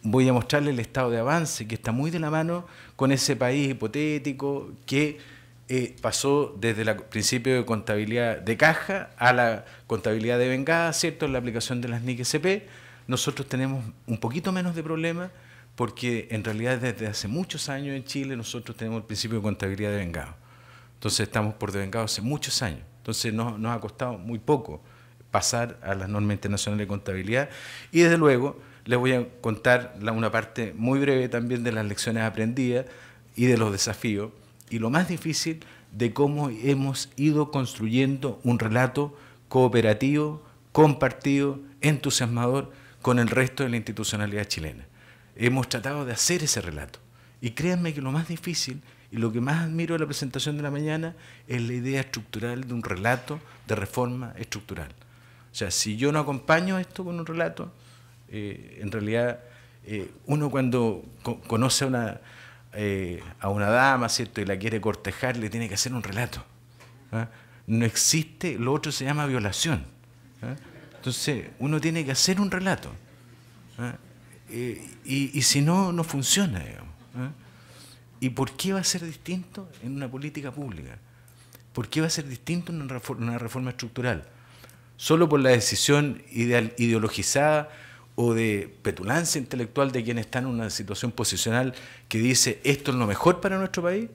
voy a mostrarles el estado de avance que está muy de la mano con ese país hipotético que pasó desde el principio de contabilidad de caja a la contabilidad de vengada, ¿cierto?, en la aplicación de las NIC-SP, nosotros tenemos un poquito menos de problemas porque en realidad desde hace muchos años en Chile nosotros tenemos el principio de contabilidad de devengado. Entonces estamos por devengado hace muchos años. Entonces nos ha costado muy poco pasar a las normas internacionales de contabilidad y desde luego les voy a contar una parte muy breve también de las lecciones aprendidas y de los desafíos y lo más difícil de cómo hemos ido construyendo un relato cooperativo, compartido, entusiasmador con el resto de la institucionalidad chilena. Hemos tratado de hacer ese relato y créanme que lo más difícil y lo que más admiro de la presentación de la mañana es la idea estructural de un relato de reforma estructural. O sea, si yo no acompaño esto con un relato, en realidad uno cuando conoce a una dama, ¿cierto?, y la quiere cortejar, le tiene que hacer un relato. ¿Ah? No existe, lo otro se llama violación. ¿Ah? Entonces, uno tiene que hacer un relato. ¿Ah? Y si no, no funciona, digamos. ¿Ah? ¿Y por qué va a ser distinto en una política pública? ¿Por qué va a ser distinto en una reforma estructural? Solo por la decisión ideologizada o de petulancia intelectual de quien está en una situación posicional que dice esto es lo mejor para nuestro país,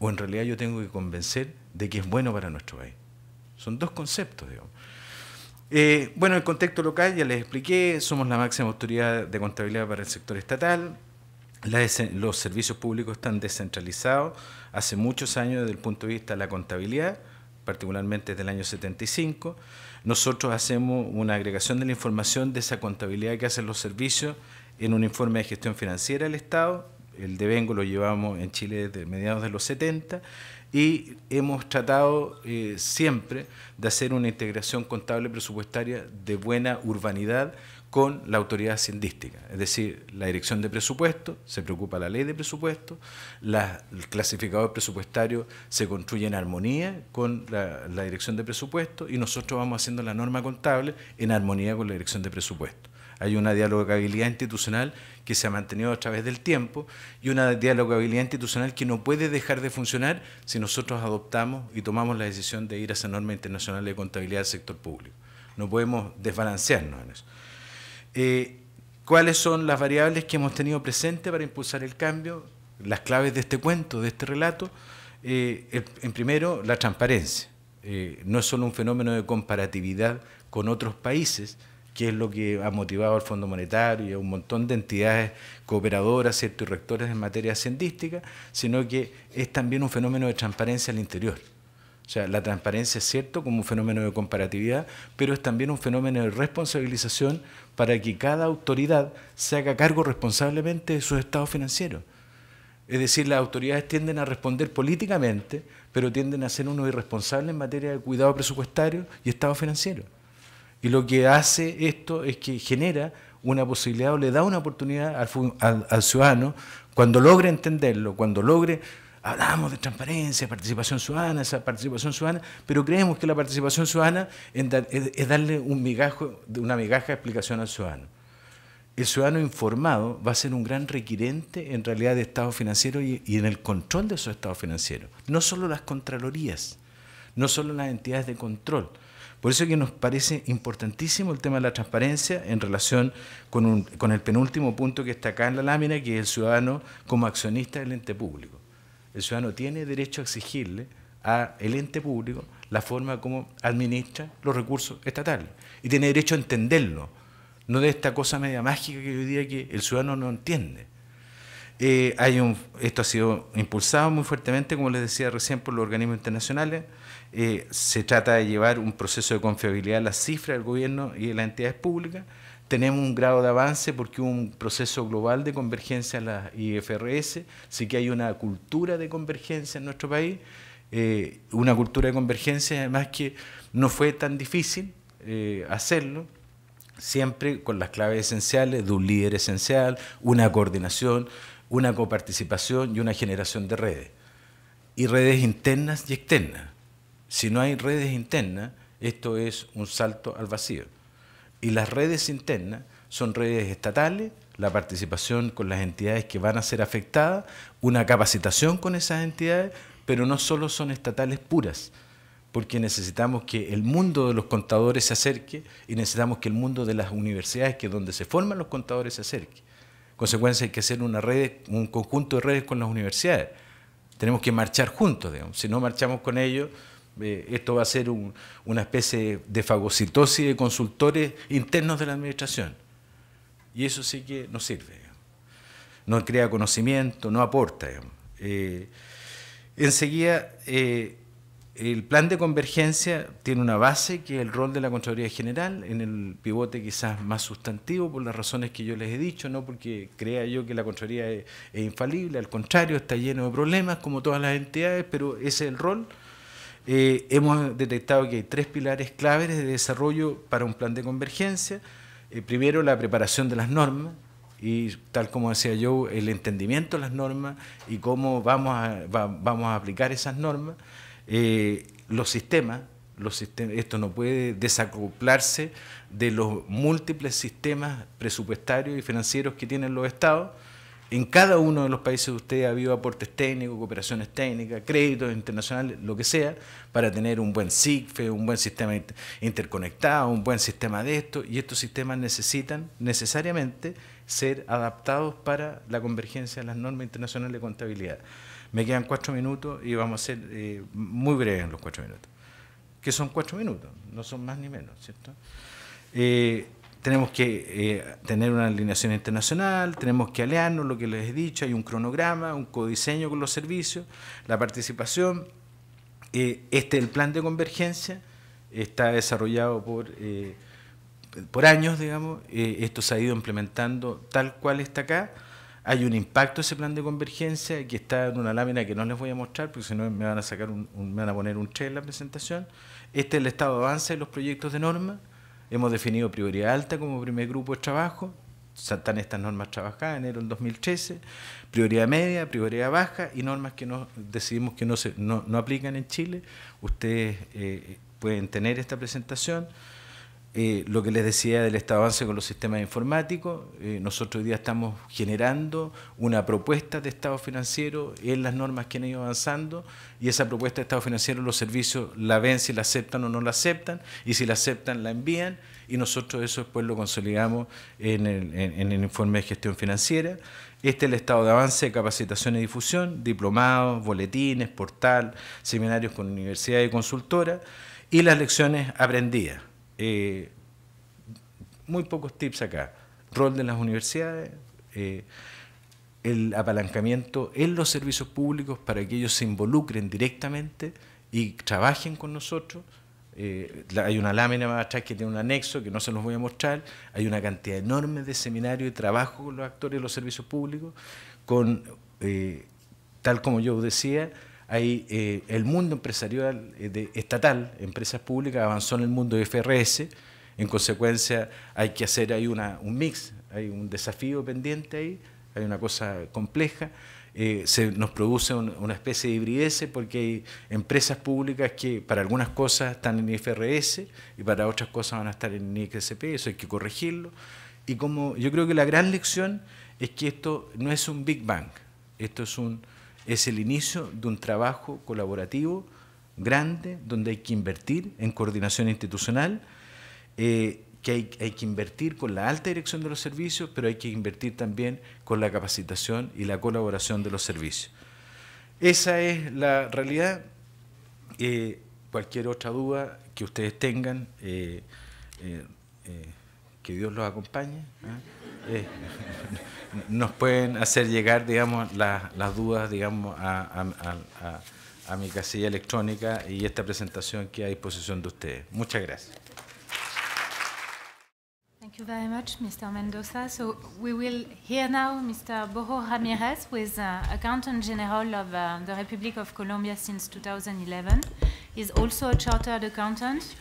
o en realidad yo tengo que convencer de que es bueno para nuestro país. Son dos conceptos, digamos. Bueno, el contexto local ya les expliqué, somos la máxima autoridad de contabilidad para el sector estatal, los servicios públicos están descentralizados hace muchos años desde el punto de vista de la contabilidad, particularmente desde el año 75. Nosotros hacemos una agregación de la información de esa contabilidad que hacen los servicios en un informe de gestión financiera del Estado. El devengo lo llevamos en Chile desde mediados de los 70 y hemos tratado siempre de hacer una integración contable presupuestaria de buena urbanidad con la autoridad hacendística, es decir, la dirección de presupuesto, se preocupa la ley de presupuesto, el clasificador presupuestario se construye en armonía con la dirección de presupuesto y nosotros vamos haciendo la norma contable en armonía con la dirección de presupuesto. Hay una dialogabilidad institucional que se ha mantenido a través del tiempo y una dialogabilidad institucional que no puede dejar de funcionar si nosotros adoptamos y tomamos la decisión de ir a esa norma internacional de contabilidad del sector público. No podemos desbalancearnos en eso. ¿Cuáles son las variables que hemos tenido presentes para impulsar el cambio? Las claves de este cuento, de este relato. En primero, la transparencia. No es solo un fenómeno de comparatividad con otros países, que es lo que ha motivado al Fondo Monetario y a un montón de entidades cooperadoras, ¿cierto?, y rectores en materia hacendística, sino que es también un fenómeno de transparencia al interior. O sea, la transparencia es cierto como un fenómeno de comparatividad, pero es también un fenómeno de responsabilización para que cada autoridad se haga cargo responsablemente de sus estados financieros. Es decir, las autoridades tienden a responder políticamente, pero tienden a ser unos irresponsables en materia de cuidado presupuestario y estado financiero. Y lo que hace esto es que genera una posibilidad o le da una oportunidad al ciudadano, cuando logre entenderlo, cuando logre. Hablamos de transparencia, participación ciudadana, esa participación ciudadana, pero creemos que la participación ciudadana es darle una migaja de explicación al ciudadano. El ciudadano informado va a ser un gran requirente en realidad de estado financiero y en el control de esos estados financieros. No solo las contralorías, no solo las entidades de control. Por eso es que nos parece importantísimo el tema de la transparencia en relación con el penúltimo punto que está acá en la lámina, que es el ciudadano como accionista del ente público. El ciudadano tiene derecho a exigirle al ente público la forma como administra los recursos estatales y tiene derecho a entenderlo, no de esta cosa media mágica que hoy día que el ciudadano no entiende. Esto ha sido impulsado muy fuertemente, como les decía recién, por los organismos internacionales. Se trata de llevar un proceso de confiabilidad a las cifras del gobierno y de las entidades públicas. Tenemos un grado de avance porque hubo un proceso global de convergencia a las IFRS, sí que hay una cultura de convergencia en nuestro país, una cultura de convergencia además que no fue tan difícil hacerlo, siempre con las claves esenciales de un líder esencial, una coordinación, una coparticipación y una generación de redes. Y redes internas y externas. Si no hay redes internas, esto es un salto al vacío. Y las redes internas son redes estatales, la participación con las entidades que van a ser afectadas, una capacitación con esas entidades, pero no solo son estatales puras, porque necesitamos que el mundo de los contadores se acerque y necesitamos que el mundo de las universidades, que es donde se forman los contadores, se acerque. En consecuencia, hay que hacer una red, un conjunto de redes con las universidades. Tenemos que marchar juntos, digamos. Si no marchamos con ellos, esto va a ser una especie de fagocitosis de consultores internos de la administración. Y eso sí que no sirve, digamos. No crea conocimiento, no aporta, digamos. Enseguida, el plan de convergencia tiene una base que es el rol de la Contraloría General, en el pivote quizás más sustantivo, por las razones que yo les he dicho, no porque crea yo que la Contraloría es infalible, al contrario, está lleno de problemas como todas las entidades, pero ese es el rol. Hemos detectado que hay 3 pilares claves de desarrollo para un plan de convergencia. Primero, la preparación de las normas, y tal como decía yo, el entendimiento de las normas y cómo vamos a aplicar esas normas. Los sistemas, esto no puede desacoplarse de los múltiples sistemas presupuestarios y financieros que tienen los estados. En cada uno de los países de ustedes ha habido aportes técnicos, cooperaciones técnicas, créditos internacionales, lo que sea, para tener un buen SICFE, un buen sistema interconectado, un buen sistema de esto, y estos sistemas necesitan necesariamente ser adaptados para la convergencia de las normas internacionales de contabilidad. Me quedan 4 minutos y vamos a ser muy breves en los 4 minutos. Que son 4 minutos, no son más ni menos, ¿cierto? Tenemos que tener una alineación internacional, tenemos que aliarnos, lo que les he dicho, hay un cronograma, un codiseño con los servicios, la participación. Este es el plan de convergencia, está desarrollado por años, digamos, esto se ha ido implementando tal cual está acá. Hay un impacto de ese plan de convergencia que está en una lámina que no les voy a mostrar, porque si no me van a sacar me van a poner un 3 en la presentación. Este es el estado de avance de los proyectos de norma. Hemos definido prioridad alta como primer grupo de trabajo. Están estas normas trabajadas en enero del 2013, prioridad media, prioridad baja y normas que decidimos que no aplican en Chile. Ustedes pueden tener esta presentación. Lo que les decía del estado de avance con los sistemas informáticos, nosotros hoy día estamos generando una propuesta de estado financiero en las normas que han ido avanzando, y esa propuesta de estado financiero los servicios la ven si la aceptan o no la aceptan, y si la aceptan la envían, y nosotros eso después lo consolidamos en el informe de gestión financiera. Este es el estado de avance de capacitación y difusión, diplomados, boletines, portal, seminarios con universidades y consultoras, y las lecciones aprendidas. Muy pocos tips acá. Rol de las universidades, el apalancamiento en los servicios públicos para que ellos se involucren directamente y trabajen con nosotros. Hay una lámina más atrás que tiene un anexo que no se los voy a mostrar. Hay una cantidad enorme de seminarios y trabajo con los actores de los servicios públicos, tal como yo decía. El mundo empresarial estatal, empresas públicas, avanzó en el mundo de FRS. En consecuencia, hay que hacer ahí un mix, hay un desafío pendiente ahí, hay una cosa compleja. Nos produce una especie de hibridez, porque hay empresas públicas que para algunas cosas están en IFRS y para otras cosas van a estar en IXP, eso hay que corregirlo. Y yo creo que la gran lección es que esto no es un Big Bang, esto es el inicio de un trabajo colaborativo grande, donde hay que invertir en coordinación institucional, que hay que invertir con la alta dirección de los servicios, pero hay que invertir también con la capacitación y la colaboración de los servicios. Esa es la realidad. Cualquier otra duda que ustedes tengan, que Dios los acompañe, nos pueden hacer llegar, digamos, las dudas, digamos, a mi casilla electrónica, y esta presentación queda a disposición de ustedes. Muchas gracias. Thank you very much, Mr. Mendoza. So we will hear now Mr. Borja Ramirez, who is Accountant General of the Republic of Colombia since 2011. He's also a chartered accountant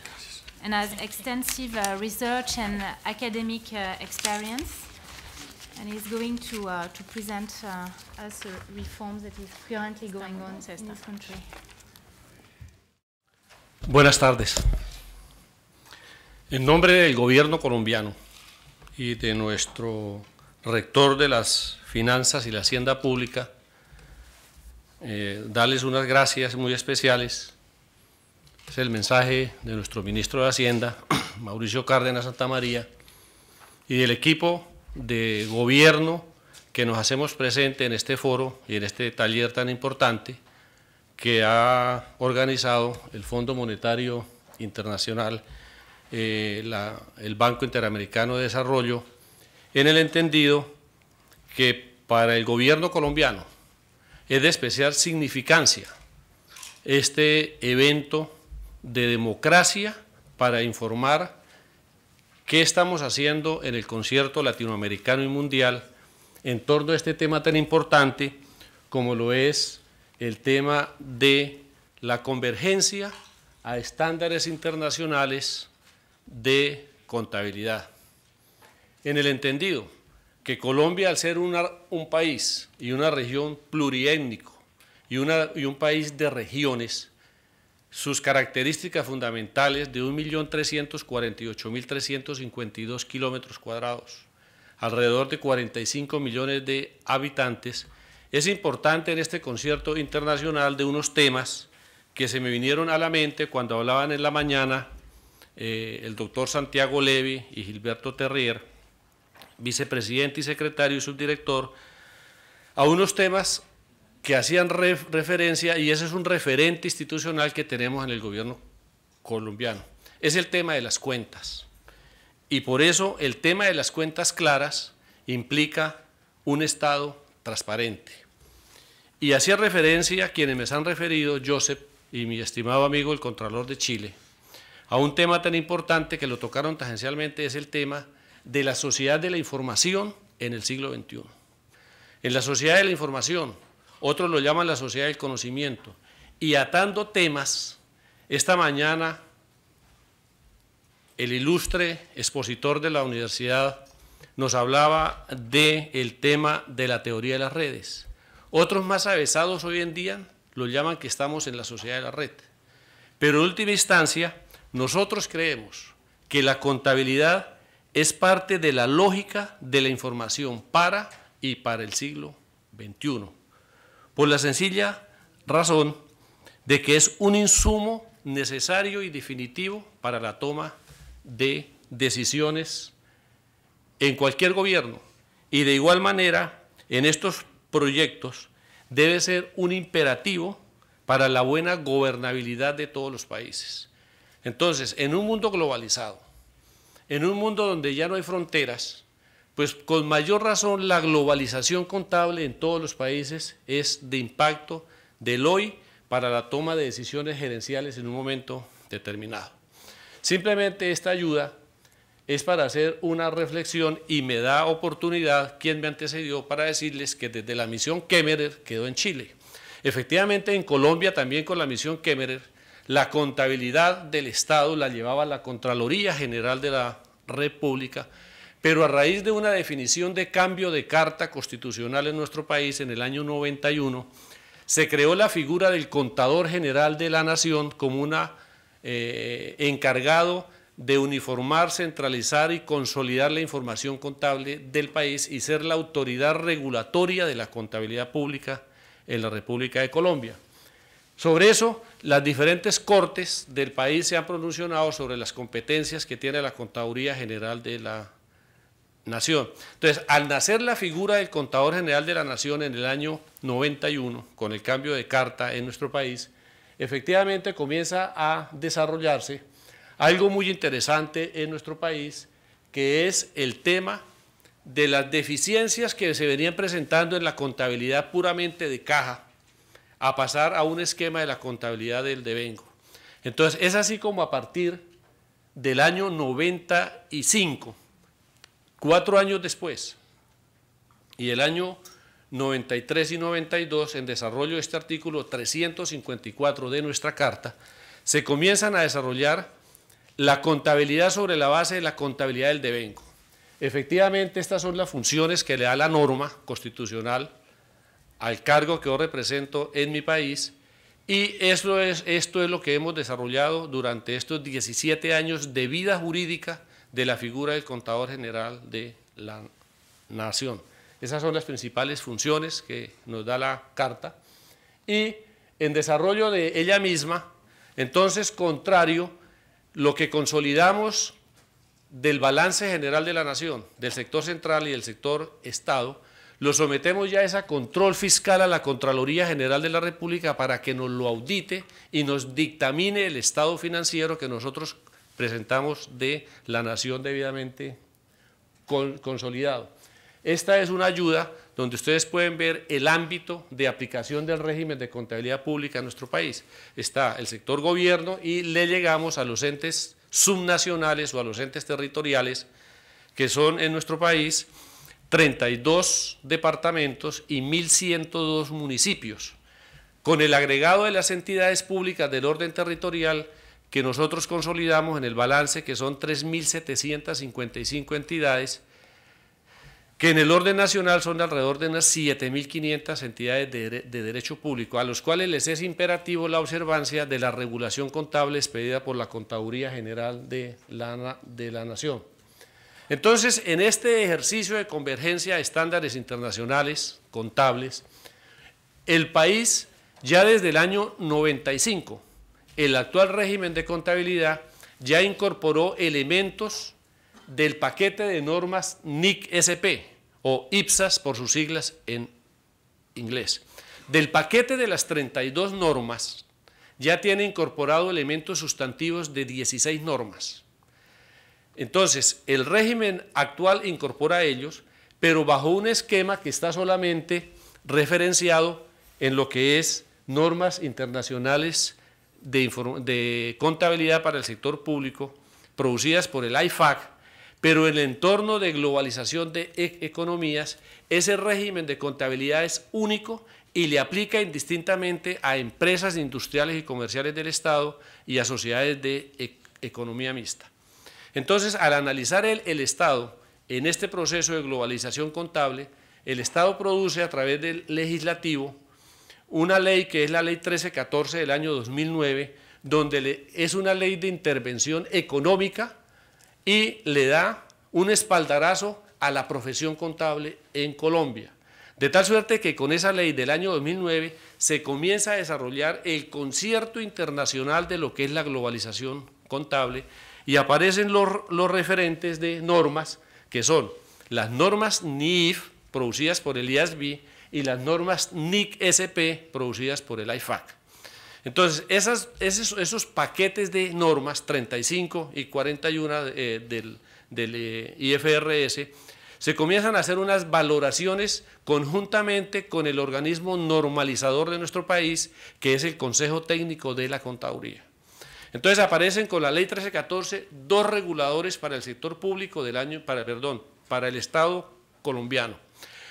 and has extensive research and academic experience. And he's going to present us a reform that is currently going on in this country. Buenas tardes. En nombre del gobierno colombiano y de nuestro rector de las finanzas y la hacienda pública, darles unas gracias muy especiales es el mensaje de nuestro ministro de Hacienda, Mauricio Cárdenas Santamaría, y del equipo de gobierno que nos hacemos presente en este foro y en este taller tan importante que ha organizado el Fondo Monetario Internacional, el Banco Interamericano de Desarrollo, en el entendido que para el gobierno colombiano es de especial significancia este evento de democracia para informar qué estamos haciendo en el concierto latinoamericano y mundial en torno a este tema tan importante como lo es el tema de la convergencia a estándares internacionales de contabilidad. En el entendido que Colombia, al ser un país y una región pluriétnico y un país de regiones, sus características fundamentales de 1.348.352 kilómetros cuadrados, alrededor de 45 millones de habitantes, es importante en este concierto internacional de unos temas que se me vinieron a la mente cuando hablaban en la mañana el doctor Santiago Levy y Gilberto Terrier, vicepresidente y secretario y subdirector, a unos temas que hacían referencia, y ese es un referente institucional que tenemos en el gobierno colombiano, es el tema de las cuentas. Y por eso el tema de las cuentas claras implica un Estado transparente. Y hacía referencia, quienes me han referido, Joseph y mi estimado amigo el Contralor de Chile, a un tema tan importante que lo tocaron tangencialmente, es el tema de la sociedad de la información en el siglo XXI. En la sociedad de la información, otros lo llaman la sociedad del conocimiento, y atando temas, esta mañana el ilustre expositor de la universidad nos hablaba del tema de la teoría de las redes. Otros más avesados hoy en día lo llaman que estamos en la sociedad de la red. Pero en última instancia, nosotros creemos que la contabilidad es parte de la lógica de la información para el siglo XXI, por la sencilla razón de que es un insumo necesario y definitivo para la toma de decisiones en cualquier gobierno, y de igual manera en estos proyectos debe ser un imperativo para la buena gobernabilidad de todos los países. Entonces, en un mundo globalizado, en un mundo donde ya no hay fronteras, pues con mayor razón la globalización contable en todos los países es de impacto del hoy para la toma de decisiones gerenciales en un momento determinado. Simplemente esta ayuda es para hacer una reflexión, y me da oportunidad quien me antecedió para decirles que desde la misión Kemmerer quedó en Chile. Efectivamente, en Colombia también con la misión Kemmerer, la contabilidad del Estado la llevaba la Contraloría General de la República, pero a raíz de una definición de cambio de carta constitucional en nuestro país en el año 91, se creó la figura del Contador General de la Nación como encargado de uniformar, centralizar y consolidar la información contable del país y ser la autoridad regulatoria de la contabilidad pública en la República de Colombia. Sobre eso, las diferentes cortes del país se han pronunciado sobre las competencias que tiene la Contaduría General de la Nación. Entonces, al nacer la figura del Contador General de la Nación en el año 91, con el cambio de carta en nuestro país, efectivamente comienza a desarrollarse algo muy interesante en nuestro país, que es el tema de las deficiencias que se venían presentando en la contabilidad puramente de caja, a pasar a un esquema de la contabilidad del devengo. Entonces, es así como a partir del año 95, 4 años después, y el año 93 y 92, en desarrollo de este artículo 354 de nuestra Carta, se comienzan a desarrollar la contabilidad sobre la base de la contabilidad del devengo. Efectivamente, estas son las funciones que le da la norma constitucional al cargo que yo represento en mi país, y esto es lo que hemos desarrollado durante estos 17 años de vida jurídica de la figura del Contador General de la Nación. Esas son las principales funciones que nos da la Carta, y en desarrollo de ella misma Entonces, contrario, lo que consolidamos del balance general de la nación, del sector central y del sector Estado, lo sometemos ya a control fiscal a la Contraloría General de la República para que nos lo audite y nos dictamine el estado financiero que nosotros presentamos de la nación debidamente consolidado. Esta es una ayuda donde ustedes pueden ver el ámbito de aplicación del régimen de contabilidad pública en nuestro país. Está el sector gobierno y le llegamos a los entes subnacionales o a los entes territoriales, que son en nuestro país 32 departamentos y 1.102 municipios, con el agregado de las entidades públicas del orden territorial que nosotros consolidamos en el balance, que son 3.755 entidades, que en el orden nacional son alrededor de unas 7.500 entidades de derecho público, a los cuales les es imperativo la observancia de la regulación contable expedida por la Contaduría General de la Nación. Entonces, en este ejercicio de convergencia de estándares internacionales contables, el país ya desde el año 95, el actual régimen de contabilidad ya incorporó elementos del paquete de normas NIC-SP o IPSAS por sus siglas en inglés. Del paquete de las 32 normas ya tiene incorporado elementos sustantivos de 16 normas. Entonces, el régimen actual incorpora ellos, pero bajo un esquema que está solamente referenciado en lo que es normas internacionales de contabilidad para el sector público, producidas por el IFAC, pero en el entorno de globalización de economías, ese régimen de contabilidad es único y le aplica indistintamente a empresas industriales y comerciales del Estado y a sociedades de economía mixta. Entonces, al analizar el Estado en este proceso de globalización contable, el Estado produce a través del legislativo una ley que es la Ley 1314 del año 2009, donde es una ley de intervención económica y le da un espaldarazo a la profesión contable en Colombia. De tal suerte que con esa ley del año 2009 se comienza a desarrollar el concierto internacional de lo que es la globalización contable, y aparecen los referentes de normas, que son las normas NIF, producidas por el IASB, y las normas NIC-SP, producidas por el IFAC. Entonces, esos paquetes de normas, 35 y 41 del IFRS, se comienzan a hacer unas valoraciones conjuntamente con el organismo normalizador de nuestro país, que es el Consejo Técnico de la Contaduría. Entonces aparecen con la Ley 1314 dos reguladores para el sector público para el Estado colombiano.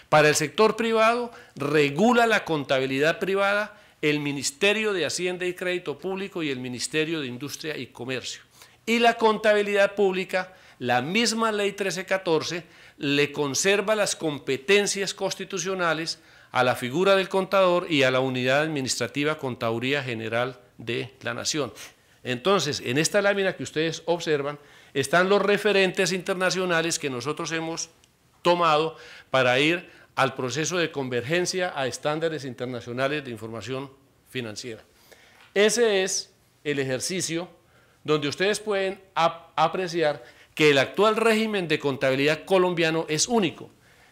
Para el sector privado regula la contabilidad privada el Ministerio de Hacienda y Crédito Público y el Ministerio de Industria y Comercio. Y la contabilidad pública, la misma Ley 1314, le conserva las competencias constitucionales a la figura del contador y a la Unidad Administrativa Contaduría General de la Nación. Entonces, en esta lámina que ustedes observan, están los referentes internacionales que nosotros hemos tomado para ir al proceso de convergencia a estándares internacionales de información financiera. Ese es el ejercicio donde ustedes pueden apreciar que el actual régimen de contabilidad colombiano es único.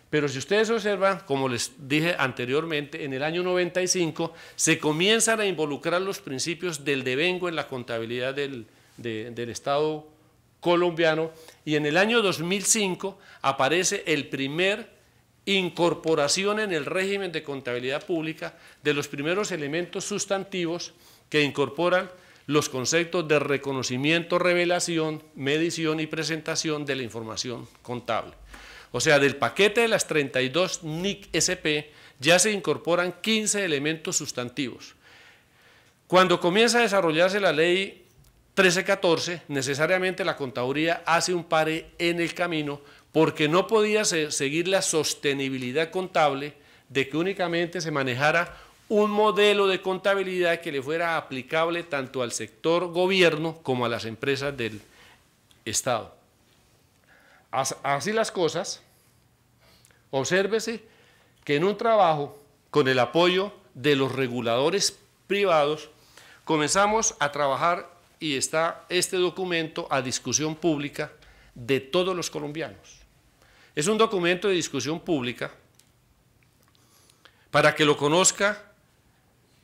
Pero si ustedes observan, como les dije anteriormente, en el año 95 se comienzan a involucrar los principios del devengo en la contabilidad del Estado colombiano, y en el año 2005 aparece el primer incorporación en el régimen de contabilidad pública de los primeros elementos sustantivos que incorporan los conceptos de reconocimiento, revelación, medición y presentación de la información contable. O sea, del paquete de las 32 NIC-SP ya se incorporan 15 elementos sustantivos. Cuando comienza a desarrollarse la ley 1314, necesariamente la contaduría hace un pare en el camino porque no podía seguir la sostenibilidad contable de que únicamente se manejara un modelo de contabilidad que le fuera aplicable tanto al sector gobierno como a las empresas del Estado. Así las cosas, obsérvese que en un trabajo con el apoyo de los reguladores privados comenzamos a trabajar y está este documento a discusión pública de todos los colombianos. Es un documento de discusión pública para que lo conozca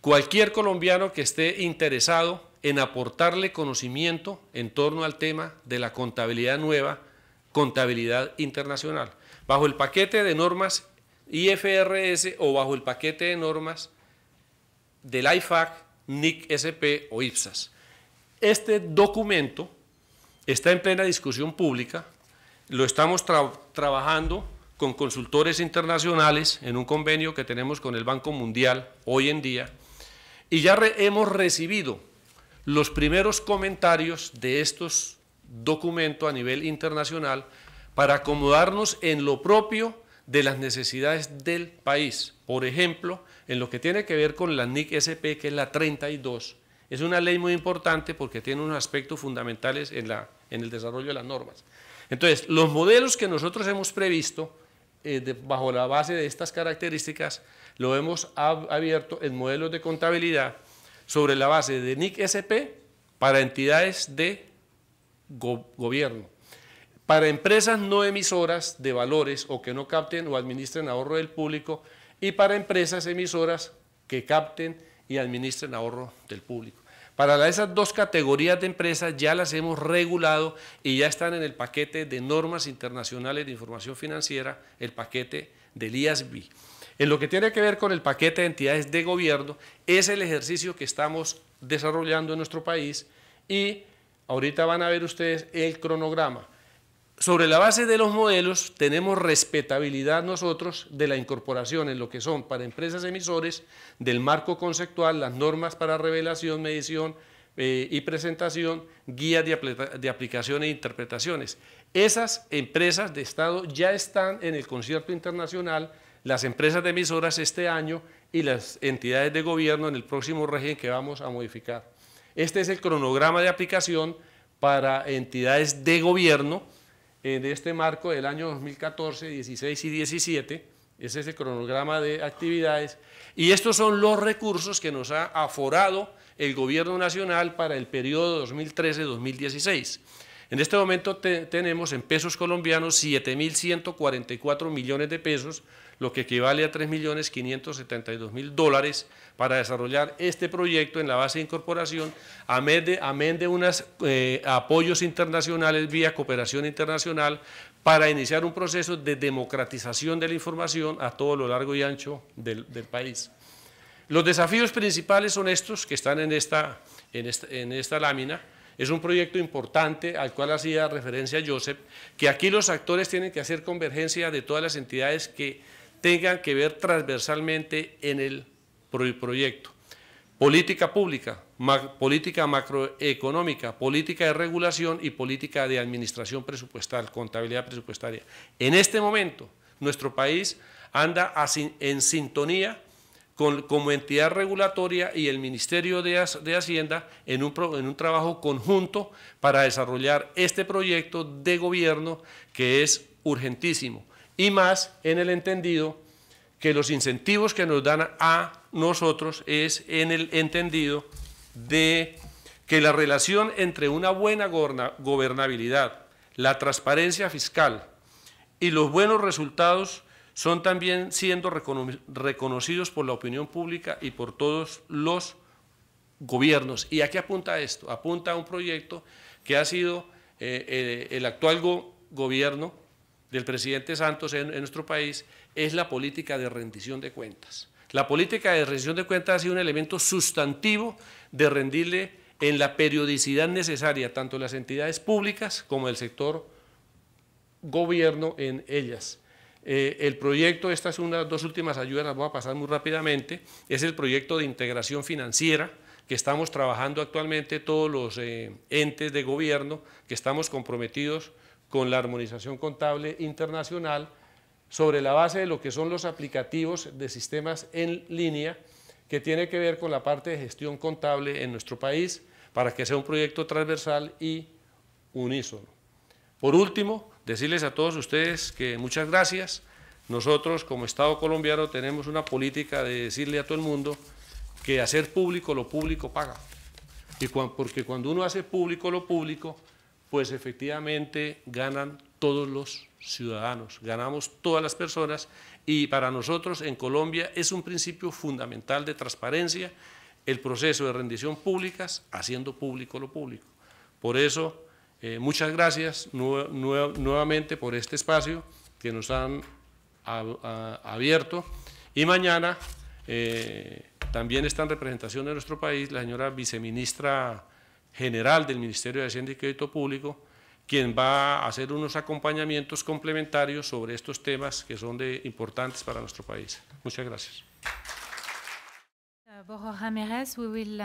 cualquier colombiano que esté interesado en aportarle conocimiento en torno al tema de la contabilidad nueva, contabilidad internacional, bajo el paquete de normas IFRS o bajo el paquete de normas del IFAC, NIC-SP o IPSAS. Este documento está en plena discusión pública, lo estamos trabajando con consultores internacionales en un convenio que tenemos con el Banco Mundial hoy en día, y ya hemos recibido los primeros comentarios de estos documentos a nivel internacional para acomodarnos en lo propio de las necesidades del país. Por ejemplo, en lo que tiene que ver con la NIC-SP, que es la 32, es una ley muy importante porque tiene unos aspectos fundamentales en el desarrollo de las normas. Entonces, los modelos que nosotros hemos previsto bajo la base de estas características, lo hemos abierto en modelos de contabilidad sobre la base de NIC-SP para entidades de gobierno, para empresas no emisoras de valores o que no capten o administren ahorro del público, y para empresas emisoras que capten y administren ahorro del público. Para esas dos categorías de empresas ya las hemos regulado y ya están en el paquete de normas internacionales de información financiera, el paquete del IASB. En lo que tiene que ver con el paquete de entidades de gobierno, es el ejercicio que estamos desarrollando en nuestro país y ahorita van a ver ustedes el cronograma. Sobre la base de los modelos tenemos respetabilidad nosotros de la incorporación en lo que son para empresas emisores del marco conceptual, las normas para revelación, medición y presentación, guías de aplicación e interpretaciones. Esas empresas de Estado ya están en el concierto internacional, las empresas de emisoras este año y las entidades de gobierno en el próximo régimen que vamos a modificar. Este es el cronograma de aplicación para entidades de gobierno de este marco del año 2014, 16 y 17, ese es el cronograma de actividades, y estos son los recursos que nos ha aforado el gobierno nacional para el periodo 2013-2016. En este momento tenemos en pesos colombianos 7.144 millones de pesos, lo que equivale a $3.572.000 para desarrollar este proyecto en la base de incorporación, amén de unos apoyos internacionales vía cooperación internacional para iniciar un proceso de democratización de la información a todo lo largo y ancho del país. Los desafíos principales son estos que están en esta lámina. Es un proyecto importante al cual hacía referencia Joseph, que aquí los actores tienen que hacer convergencia de todas las entidades que tengan que ver transversalmente en el proyecto. Política pública, política macroeconómica, política de regulación y política de administración presupuestal, contabilidad presupuestaria. En este momento, nuestro país anda en sintonía como entidad regulatoria y el Ministerio de Hacienda en un trabajo conjunto para desarrollar este proyecto de gobierno que es urgentísimo, y más en el entendido que los incentivos que nos dan a nosotros es en el entendido de que la relación entre una buena gobernabilidad, la transparencia fiscal y los buenos resultados son también siendo reconocidos por la opinión pública y por todos los gobiernos. ¿Y a qué apunta esto? Apunta a un proyecto que ha sido el actual gobierno del presidente Santos en nuestro país, es la política de rendición de cuentas. La política de rendición de cuentas ha sido un elemento sustantivo de rendirle en la periodicidad necesaria tanto las entidades públicas como el sector gobierno en ellas. El proyecto, estas son las dos últimas ayudas, las voy a pasar muy rápidamente, es el proyecto de integración financiera que estamos trabajando actualmente todos los entes de gobierno que estamos comprometidos con la armonización contable internacional sobre la base de lo que son los aplicativos de sistemas en línea que tiene que ver con la parte de gestión contable en nuestro país para que sea un proyecto transversal y unísono. Por último, decirles a todos ustedes que muchas gracias. Nosotros como Estado colombiano tenemos una política de decirle a todo el mundo que hacer público lo público paga. porque cuando uno hace público lo público, pues efectivamente ganan todos los ciudadanos, ganamos todas las personas, y para nosotros en Colombia es un principio fundamental de transparencia el proceso de rendición públicas haciendo público lo público. Por eso, muchas gracias nuevamente por este espacio que nos han abierto, y mañana también está en representación de nuestro país la señora viceministra general del Ministerio de Hacienda y Crédito Público, quien va a hacer unos acompañamientos complementarios sobre estos temas que son importantes para nuestro país. Muchas gracias. Borja Ramirez, we will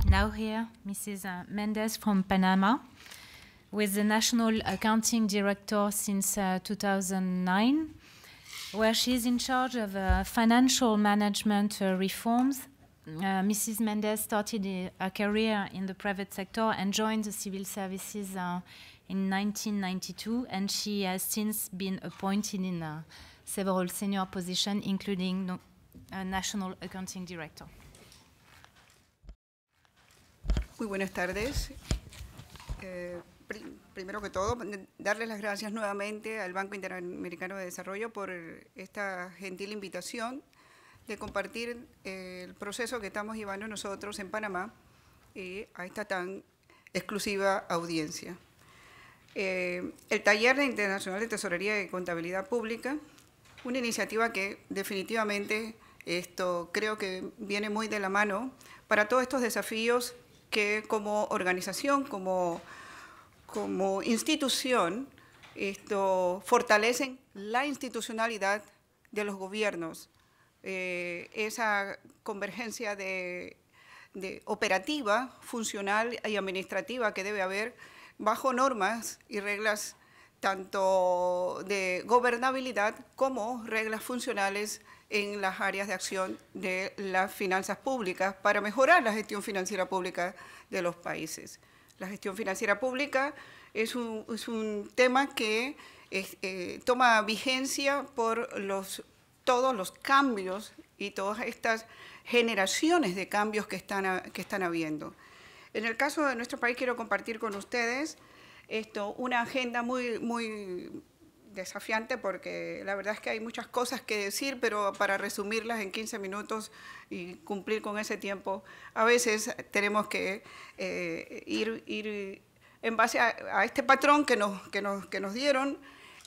now hear Mrs. Mendez from Panama, who is the National Accounting Director since 2009, where she is in charge of financial management reforms. Mrs. Mendez started a career in the private sector and joined the civil services in 1992, and she has since been appointed in several senior positions, including National Accounting Director. Muy buenas tardes. Primero que todo, darles las gracias nuevamente al Banco Interamericano de Desarrollo por esta gentil invitación de compartir el proceso que estamos llevando nosotros en Panamá a esta tan exclusiva audiencia. El Taller Internacional de Tesorería y Contabilidad Pública, una iniciativa que definitivamente creo que viene muy de la mano para todos estos desafíos que como organización, como institución, fortalecen la institucionalidad de los gobiernos, esa convergencia de operativa, funcional y administrativa que debe haber bajo normas y reglas tanto de gobernabilidad como reglas funcionales en las áreas de acción de las finanzas públicas para mejorar la gestión financiera pública de los países. La gestión financiera pública es un tema que toma vigencia por todos los cambios y todas estas generaciones de cambios que están habiendo. En el caso de nuestro país quiero compartir con ustedes una agenda muy desafiante, porque la verdad es que hay muchas cosas que decir, pero para resumirlas en 15 minutos y cumplir con ese tiempo, a veces tenemos que ir en base a este patrón que nos dieron,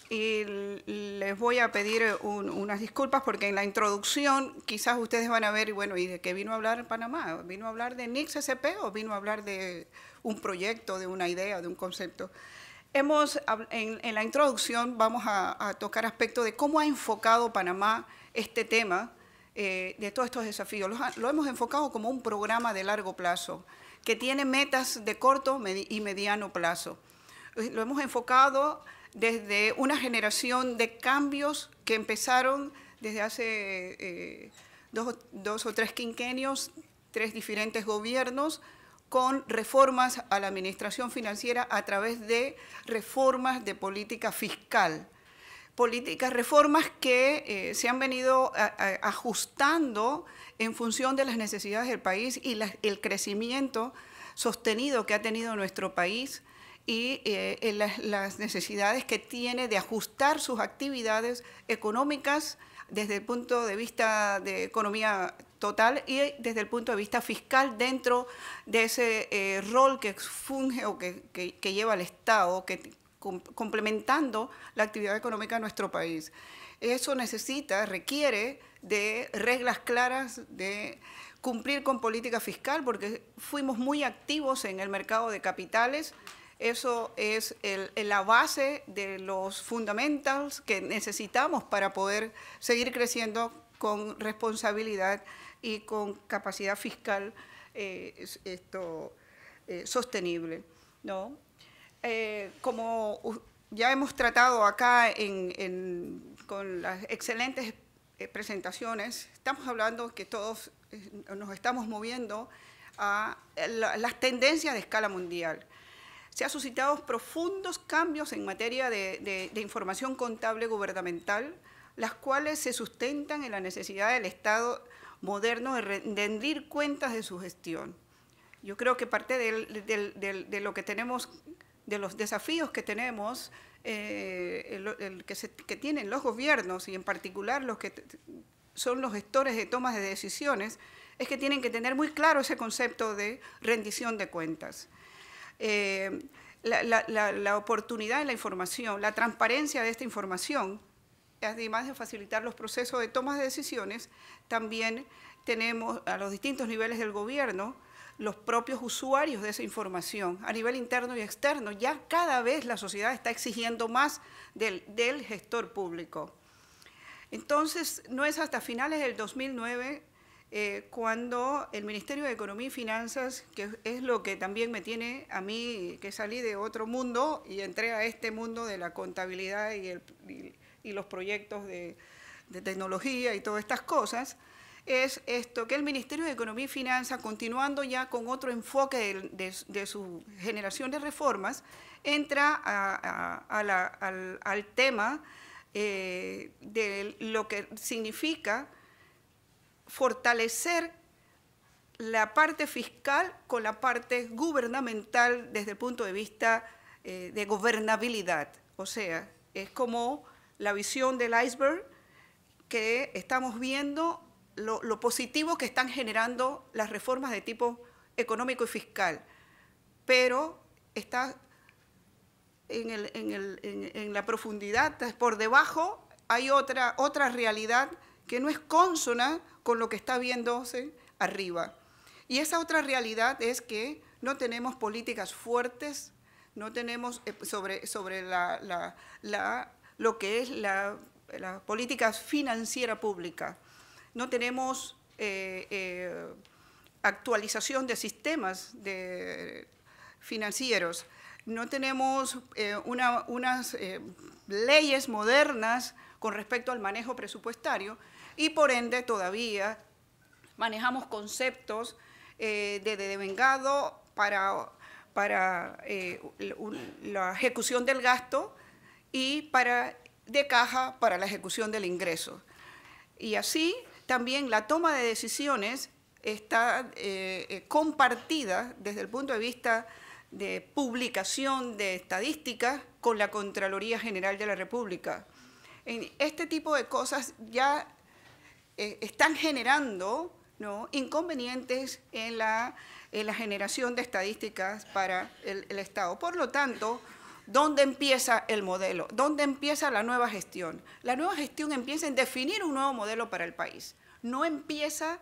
y les voy a pedir unas disculpas porque en la introducción quizás ustedes van a ver, bueno, ¿y de qué vino a hablar Panamá? ¿Vino a hablar de NICS-SCP o vino a hablar de un proyecto, de una idea, de un concepto? En la introducción vamos a tocar aspectos de cómo ha enfocado Panamá este tema de todos estos desafíos. Lo hemos enfocado como un programa de largo plazo que tiene metas de corto y mediano plazo. Lo hemos enfocado desde una generación de cambios que empezaron desde hace dos o tres quinquenios, 3 diferentes gobiernos, con reformas a la administración financiera a través de reformas de política fiscal. Reformas que se han venido ajustando en función de las necesidades del país y el crecimiento sostenido que ha tenido nuestro país y las necesidades que tiene de ajustar sus actividades económicas desde el punto de vista de economía total y desde el punto de vista fiscal dentro de ese rol que funge o que lleva el Estado, complementando la actividad económica de nuestro país. Eso requiere de reglas claras, de cumplir con política fiscal, porque fuimos muy activos en el mercado de capitales. Eso es la base de los fundamentals que necesitamos para poder seguir creciendo con responsabilidad y con capacidad fiscal sostenible, ¿no? Como ya hemos tratado acá con las excelentes presentaciones, estamos hablando que todos nos estamos moviendo a las tendencias de escala mundial. Se han suscitado profundos cambios en materia de información contable gubernamental, las cuales se sustentan en la necesidad del Estado moderno de rendir cuentas de su gestión. Yo creo que parte de lo que tenemos, de los desafíos que tenemos, que tienen los gobiernos, y en particular los que son los gestores de tomas de decisiones, es que tienen que tener muy claro ese concepto de rendición de cuentas. La oportunidad de la información, la transparencia de esta información, además de facilitar los procesos de toma de decisiones, también tenemos a los distintos niveles del gobierno los propios usuarios de esa información, a nivel interno y externo. Ya cada vez la sociedad está exigiendo más del gestor público. Entonces, no es hasta finales del 2009 cuando el Ministerio de Economía y Finanzas, que es lo que también me tiene a mí, que salí de otro mundo y entré a este mundo de la contabilidad y los proyectos de tecnología y todas estas cosas, es esto, que el Ministerio de Economía y Finanzas, continuando ya con otro enfoque de su generación de reformas, entra al tema de lo que significa fortalecer la parte fiscal con la parte gubernamental desde el punto de vista de gobernabilidad. O sea, es como la visión del iceberg que estamos viendo, lo positivo que están generando las reformas de tipo económico y fiscal, pero está en la profundidad, por debajo hay otra realidad que no es consona con lo que está viéndose arriba. Y esa otra realidad es que no tenemos políticas fuertes, no tenemos sobre lo que es la política financiera pública. No tenemos actualización de sistemas financieros, no tenemos unas leyes modernas con respecto al manejo presupuestario y por ende todavía manejamos conceptos de devengado para la ejecución del gasto y de caja para la ejecución del ingreso. Y así también la toma de decisiones está compartida desde el punto de vista de publicación de estadísticas con la Contraloría General de la República. Este tipo de cosas ya están generando, ¿no?, inconvenientes en la generación de estadísticas para el Estado. Por lo tanto, ¿dónde empieza el modelo? ¿Dónde empieza la nueva gestión? La nueva gestión empieza en definir un nuevo modelo para el país. No empieza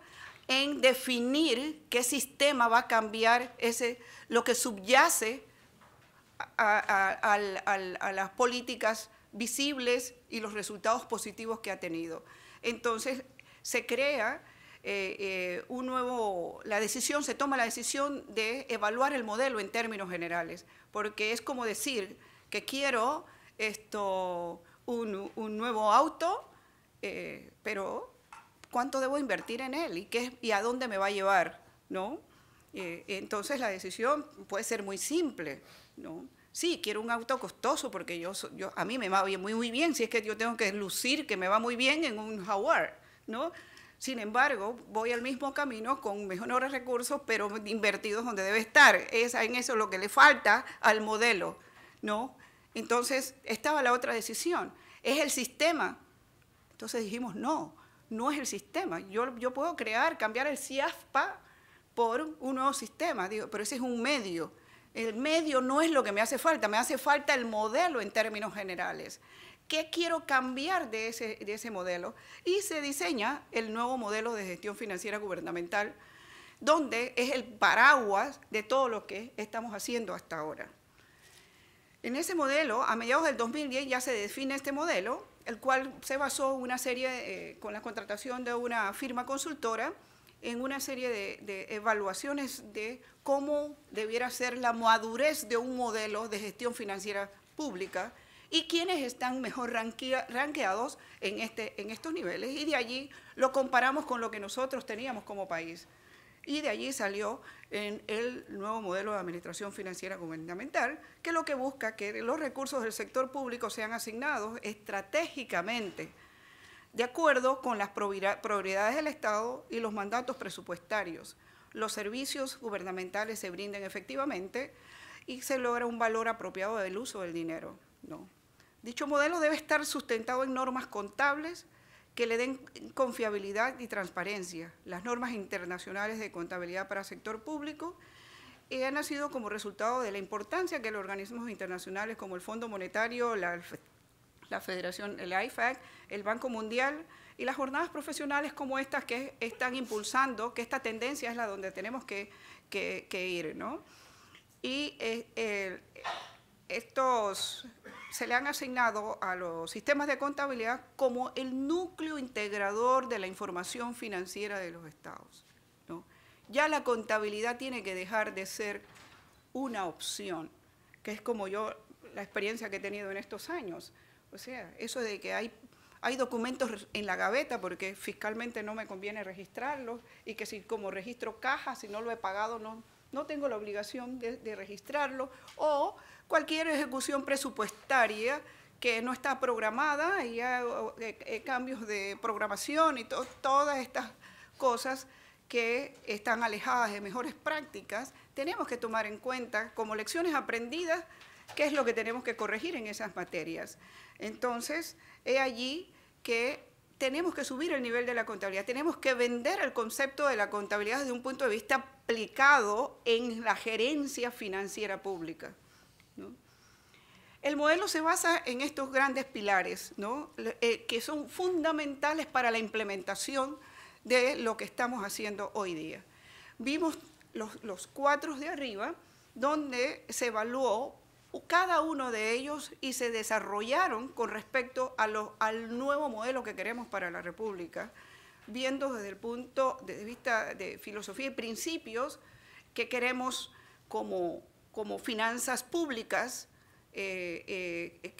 en definir qué sistema va a cambiar lo que subyace a las políticas visibles y los resultados positivos que ha tenido. Entonces, se crea se toma la decisión de evaluar el modelo en términos generales, porque es como decir que quiero un nuevo auto, pero ¿cuánto debo invertir en él? ¿Y a dónde me va a llevar? ¿No? Entonces la decisión puede ser muy simple, ¿no? Sí, quiero un auto costoso porque a mí me va muy bien, si es que yo tengo que lucir que me va muy bien en un Jaguar, ¿no? Sin embargo, voy al mismo camino con mejores recursos, pero invertidos donde debe estar. En eso lo que le falta al modelo, ¿no? Entonces, estaba la otra decisión. ¿Es el sistema? Entonces dijimos, no es el sistema. Yo puedo cambiar el CIAFPA por un nuevo sistema, pero ese es un medio. El medio no es lo que me hace falta el modelo en términos generales. ¿Qué quiero cambiar de ese modelo? Y se diseña el nuevo modelo de gestión financiera gubernamental, donde es el paraguas de todo lo que estamos haciendo hasta ahora. En ese modelo, a mediados del 2010 ya se define este modelo, el cual se basó una serie, con la contratación de una firma consultora, en una serie de evaluaciones de cómo debiera ser la madurez de un modelo de gestión financiera pública y quiénes están mejor rankeados en estos niveles. Y de allí lo comparamos con lo que nosotros teníamos como país. Y de allí salió en el nuevo modelo de administración financiera gubernamental, que lo que busca que los recursos del sector público sean asignados estratégicamente, de acuerdo con las prioridades del Estado y los mandatos presupuestarios. los servicios gubernamentales se brinden efectivamente y se logra un valor apropiado del uso del dinero, ¿no? Dicho modelo debe estar sustentado en normas contables que le den confiabilidad y transparencia. Las normas internacionales de contabilidad para el sector público han nacido como resultado de la importancia que los organismos internacionales como el Fondo Monetario, la Federación, el IFAC, el Banco Mundial y las jornadas profesionales como estas que están impulsando, que esta tendencia es la donde tenemos que ir, ¿no? Y estos se le han asignado a los sistemas de contabilidad como el núcleo integrador de la información financiera de los estados, ¿no? Ya la contabilidad tiene que dejar de ser una opción, que es como la experiencia que he tenido en estos años. O sea, eso de que hay documentos en la gaveta porque fiscalmente no me conviene registrarlos y que si como registro caja, si no lo he pagado, no tengo la obligación de registrarlo, o cualquier ejecución presupuestaria que no está programada y hay cambios de programación y todas estas cosas que están alejadas de mejores prácticas, tenemos que tomar en cuenta como lecciones aprendidas qué es lo que tenemos que corregir en esas materias. Entonces, es allí que tenemos que subir el nivel de la contabilidad, tenemos que vender el concepto de la contabilidad desde un punto de vista aplicado en la gerencia financiera pública, ¿no? El modelo se basa en estos grandes pilares, ¿no? Que son fundamentales para la implementación de lo que estamos haciendo hoy día. Vimos los cuatro de arriba, donde se evaluó cada uno de ellos y se desarrollaron con respecto al nuevo modelo que queremos para la República, viendo desde el punto de vista de filosofía y principios que queremos como finanzas públicas,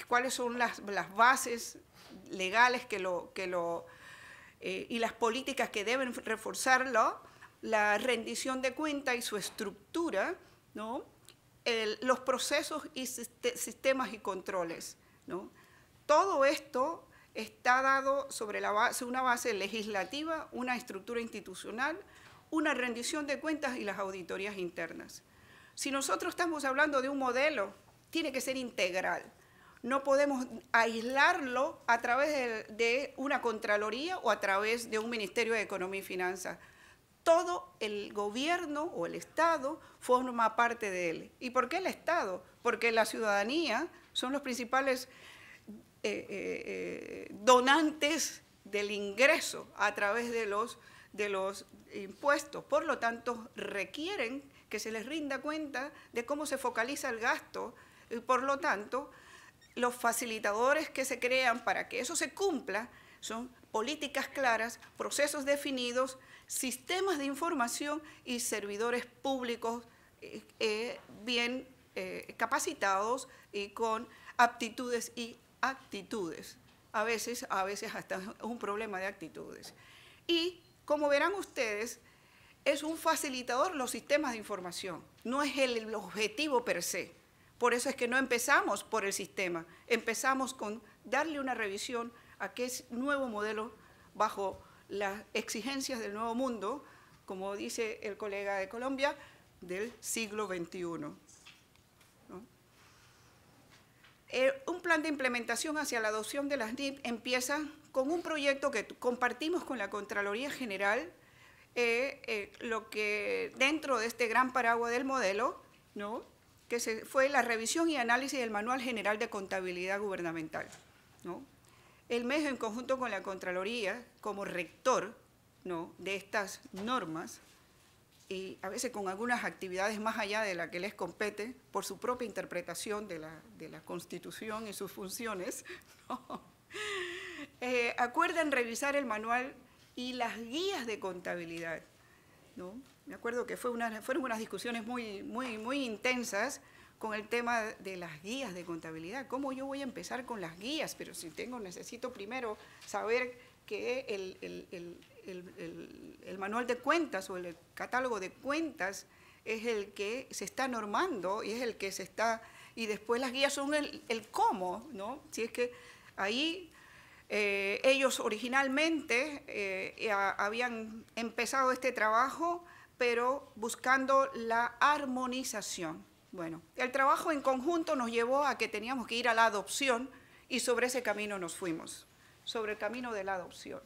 cuáles son las bases legales y las políticas que deben reforzarlo, la rendición de cuenta y su estructura, ¿no? Los procesos y sistemas y controles, ¿no? Todo esto está dado sobre una base legislativa, una estructura institucional, una rendición de cuentas y las auditorías internas. Si nosotros estamos hablando de un modelo, tiene que ser integral. No podemos aislarlo a través de una Contraloría o a través de un Ministerio de Economía y Finanzas. Todo el gobierno o el Estado forma parte de él. ¿Y por qué el Estado? Porque la ciudadanía son los principales donantes del ingreso a través de los impuestos. Por lo tanto, requieren que se les rinda cuenta de cómo se focaliza el gasto. Y por lo tanto, los facilitadores que se crean para que eso se cumpla son políticas claras, procesos definidos, sistemas de información y servidores públicos bien capacitados y con aptitudes y actitudes. A veces hasta un problema de actitudes. Y como verán ustedes, es un facilitador los sistemas de información, no es el objetivo per se. Por eso es que no empezamos por el sistema, empezamos con darle una revisión a qué es nuevo modelo bajo las exigencias del nuevo mundo, como dice el colega de Colombia, del siglo XXI. ¿No? Un plan de implementación hacia la adopción de las NIP empieza con un proyecto que compartimos con la Contraloría General, lo que dentro de este gran paraguas del modelo, ¿no? Que fue la revisión y análisis del Manual General de Contabilidad Gubernamental, ¿no? El MES, en conjunto con la Contraloría, como rector, ¿no?, de estas normas, y a veces con algunas actividades más allá de la que les compete, por su propia interpretación de la Constitución y sus funciones, ¿no? Acuerdan revisar el manual y las guías de contabilidad, ¿no? Me acuerdo que fueron unas discusiones muy intensas con el tema de las guías de contabilidad. ¿Cómo yo voy a empezar con las guías? Pero si necesito primero saber que el manual de cuentas o el catálogo de cuentas es el que se está normando y es el que se está... Y después las guías son el cómo, ¿no? Si es que ahí ellos originalmente habían empezado este trabajo pero buscando la armonización. Bueno, el trabajo en conjunto nos llevó a que teníamos que ir a la adopción y sobre ese camino nos fuimos, sobre el camino de la adopción.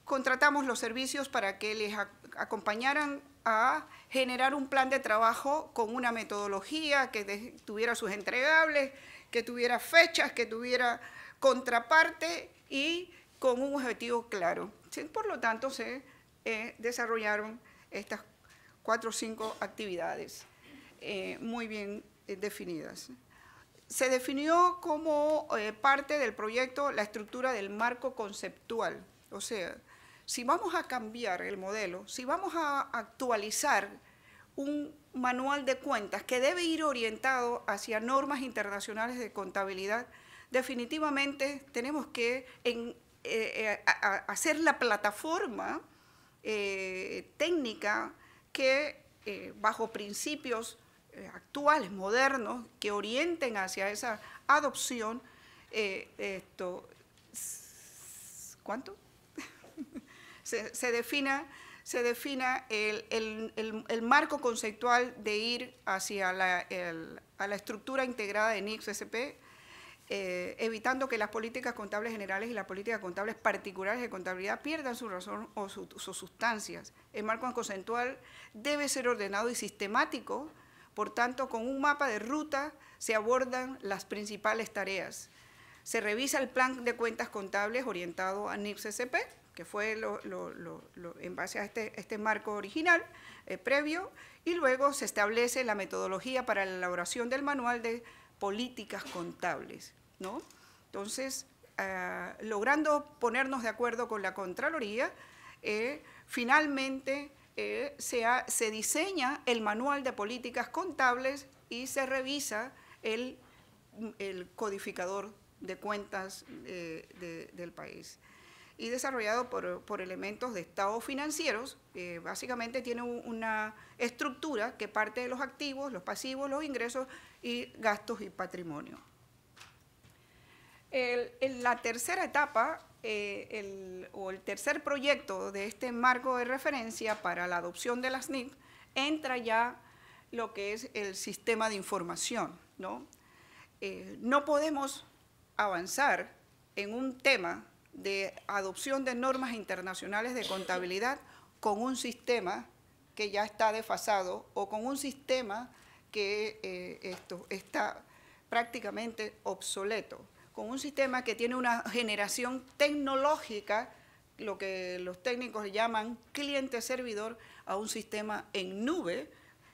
Contratamos los servicios para que les acompañaran a generar un plan de trabajo con una metodología que tuviera sus entregables, que tuviera fechas, que tuviera contraparte y con un objetivo claro. Por lo tanto, se desarrollaron estas 4 o 5 actividades muy bien definidas. Se definió como parte del proyecto la estructura del marco conceptual, o sea, si vamos a cambiar el modelo, si vamos a actualizar un manual de cuentas que debe ir orientado hacia normas internacionales de contabilidad, definitivamente tenemos que hacer la plataforma técnica que bajo principios actuales, modernos, que orienten hacia esa adopción, ¿cuánto? se defina el marco conceptual de ir hacia a la estructura integrada de NICS-SP, evitando que las políticas contables generales y las políticas contables particulares de contabilidad pierdan su razón o sus sustancias. El marco conceptual debe ser ordenado y sistemático, por tanto, con un mapa de ruta se abordan las principales tareas. Se revisa el plan de cuentas contables orientado a NICS-SP, que fue en base a este marco original, previo, y luego se establece la metodología para la elaboración del manual de políticas contables, ¿no? Entonces, logrando ponernos de acuerdo con la Contraloría, finalmente se diseña el manual de políticas contables y se revisa el codificador de cuentas del país. Y desarrollado por elementos de estados financieros, básicamente tiene una estructura que parte de los activos, los pasivos, los ingresos y gastos y patrimonio. En la tercera etapa, el tercer proyecto de este marco de referencia para la adopción de las NIC, entra ya lo que es el sistema de información, ¿no? No podemos avanzar en un tema de adopción de normas internacionales de contabilidad con un sistema que ya está desfasado o con un sistema que está prácticamente obsoleto, con un sistema que tiene una generación tecnológica, lo que los técnicos llaman cliente-servidor, a un sistema en nube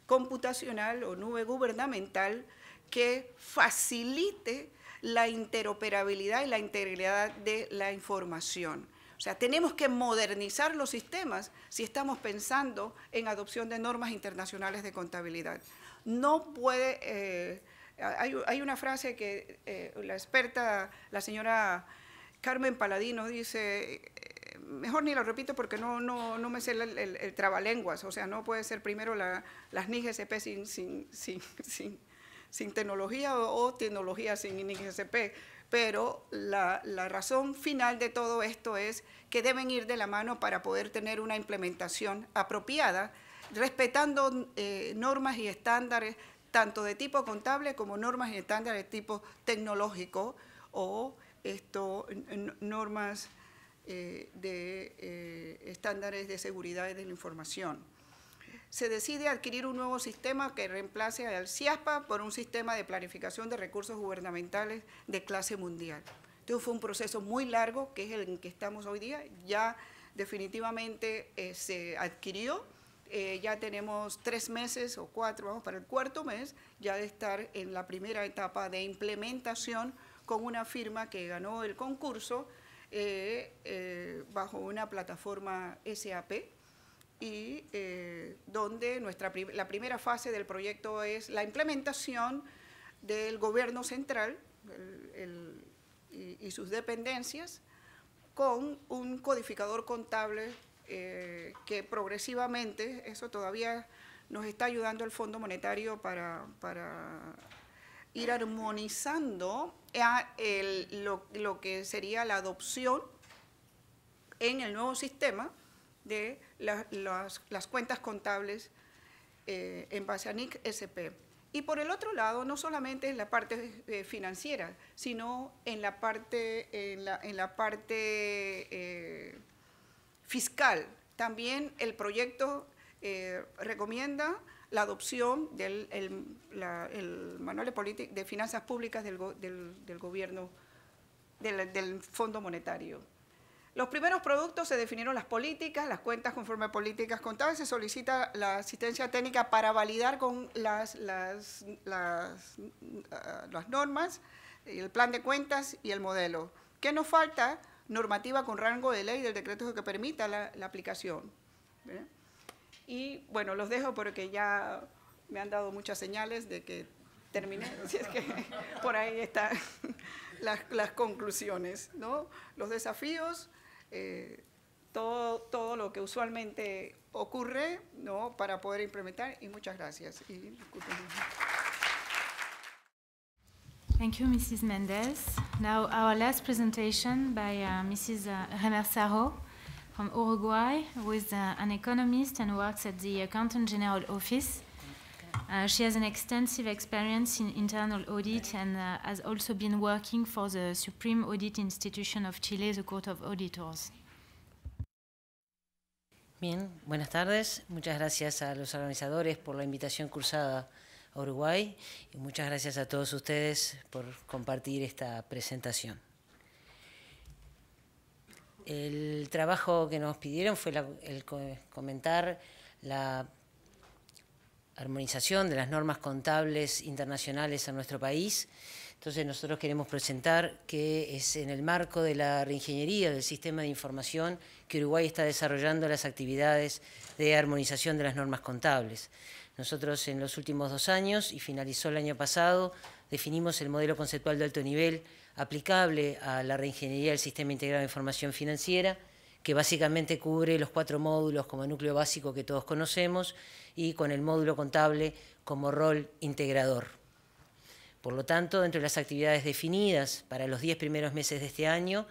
computacional o nube gubernamental que facilite la interoperabilidad y la integridad de la información. O sea, tenemos que modernizar los sistemas si estamos pensando en adopción de normas internacionales de contabilidad. No puede, hay una frase que la experta, la señora Carmen Paladino, dice, mejor ni lo repito porque no me sé el trabalenguas, o sea, no puede ser primero las NICS-SP sin tecnología o tecnología sin NICS-SP, pero la razón final de todo esto es que deben ir de la mano para poder tener una implementación apropiada, respetando normas y estándares tanto de tipo contable como normas y estándares de tipo tecnológico o normas de estándares de seguridad de la información. Se decide adquirir un nuevo sistema que reemplace al CIASPA por un sistema de planificación de recursos gubernamentales de clase mundial. Entonces fue un proceso muy largo, que es el en que estamos hoy día. Ya definitivamente se adquirió, ya tenemos 3 meses o 4, vamos para el 4.º mes, ya de estar en la primera etapa de implementación con una firma que ganó el concurso bajo una plataforma SAP, y donde la primera fase del proyecto es la implementación del gobierno central y sus dependencias con un codificador contable que progresivamente, eso todavía nos está ayudando el Fondo Monetario para ir armonizando lo que sería la adopción en el nuevo sistema de las cuentas contables en base a NIC SP. Y por el otro lado, no solamente en la parte financiera, sino en la parte, fiscal. También el proyecto recomienda la adopción del Manual de Finanzas Públicas del Gobierno, del Fondo Monetario. Los primeros productos se definieron las políticas, las cuentas conforme a políticas contables, se solicita la asistencia técnica para validar con las normas, el plan de cuentas y el modelo. ¿Qué nos falta? Normativa con rango de ley del decreto que permita la aplicación. ¿Ve? Y bueno, los dejo porque ya me han dado muchas señales de que terminé, así es que por ahí están las conclusiones, ¿no? Los desafíos, todo lo que usualmente ocurre, ¿no?, para poder implementar, y muchas gracias. Y disculpen. Thank you, Mrs. Mendez. Now, our last presentation by Mrs. Remersaro from Uruguay, who is an economist and works at the Accountant General Office. She has an extensive experience in internal audit and has also been working for the Supreme Audit Institution of Chile, the Court of Auditors. Bien, buenas tardes. Muchas gracias a los organizadores por la invitación cursada a Uruguay y muchas gracias a todos ustedes por compartir esta presentación. El trabajo que nos pidieron fue el comentar la armonización de las normas contables internacionales en nuestro país. Entonces nosotros queremos presentar que es en el marco de la reingeniería del sistema de información que Uruguay está desarrollando las actividades de armonización de las normas contables. Nosotros en los últimos 2 años, y finalizó el año pasado, definimos el modelo conceptual de alto nivel aplicable a la reingeniería del sistema integrado de información financiera, que básicamente cubre los 4 módulos como núcleo básico que todos conocemos y con el módulo contable como rol integrador. Por lo tanto, dentro de las actividades definidas para los 10 primeros meses de este año,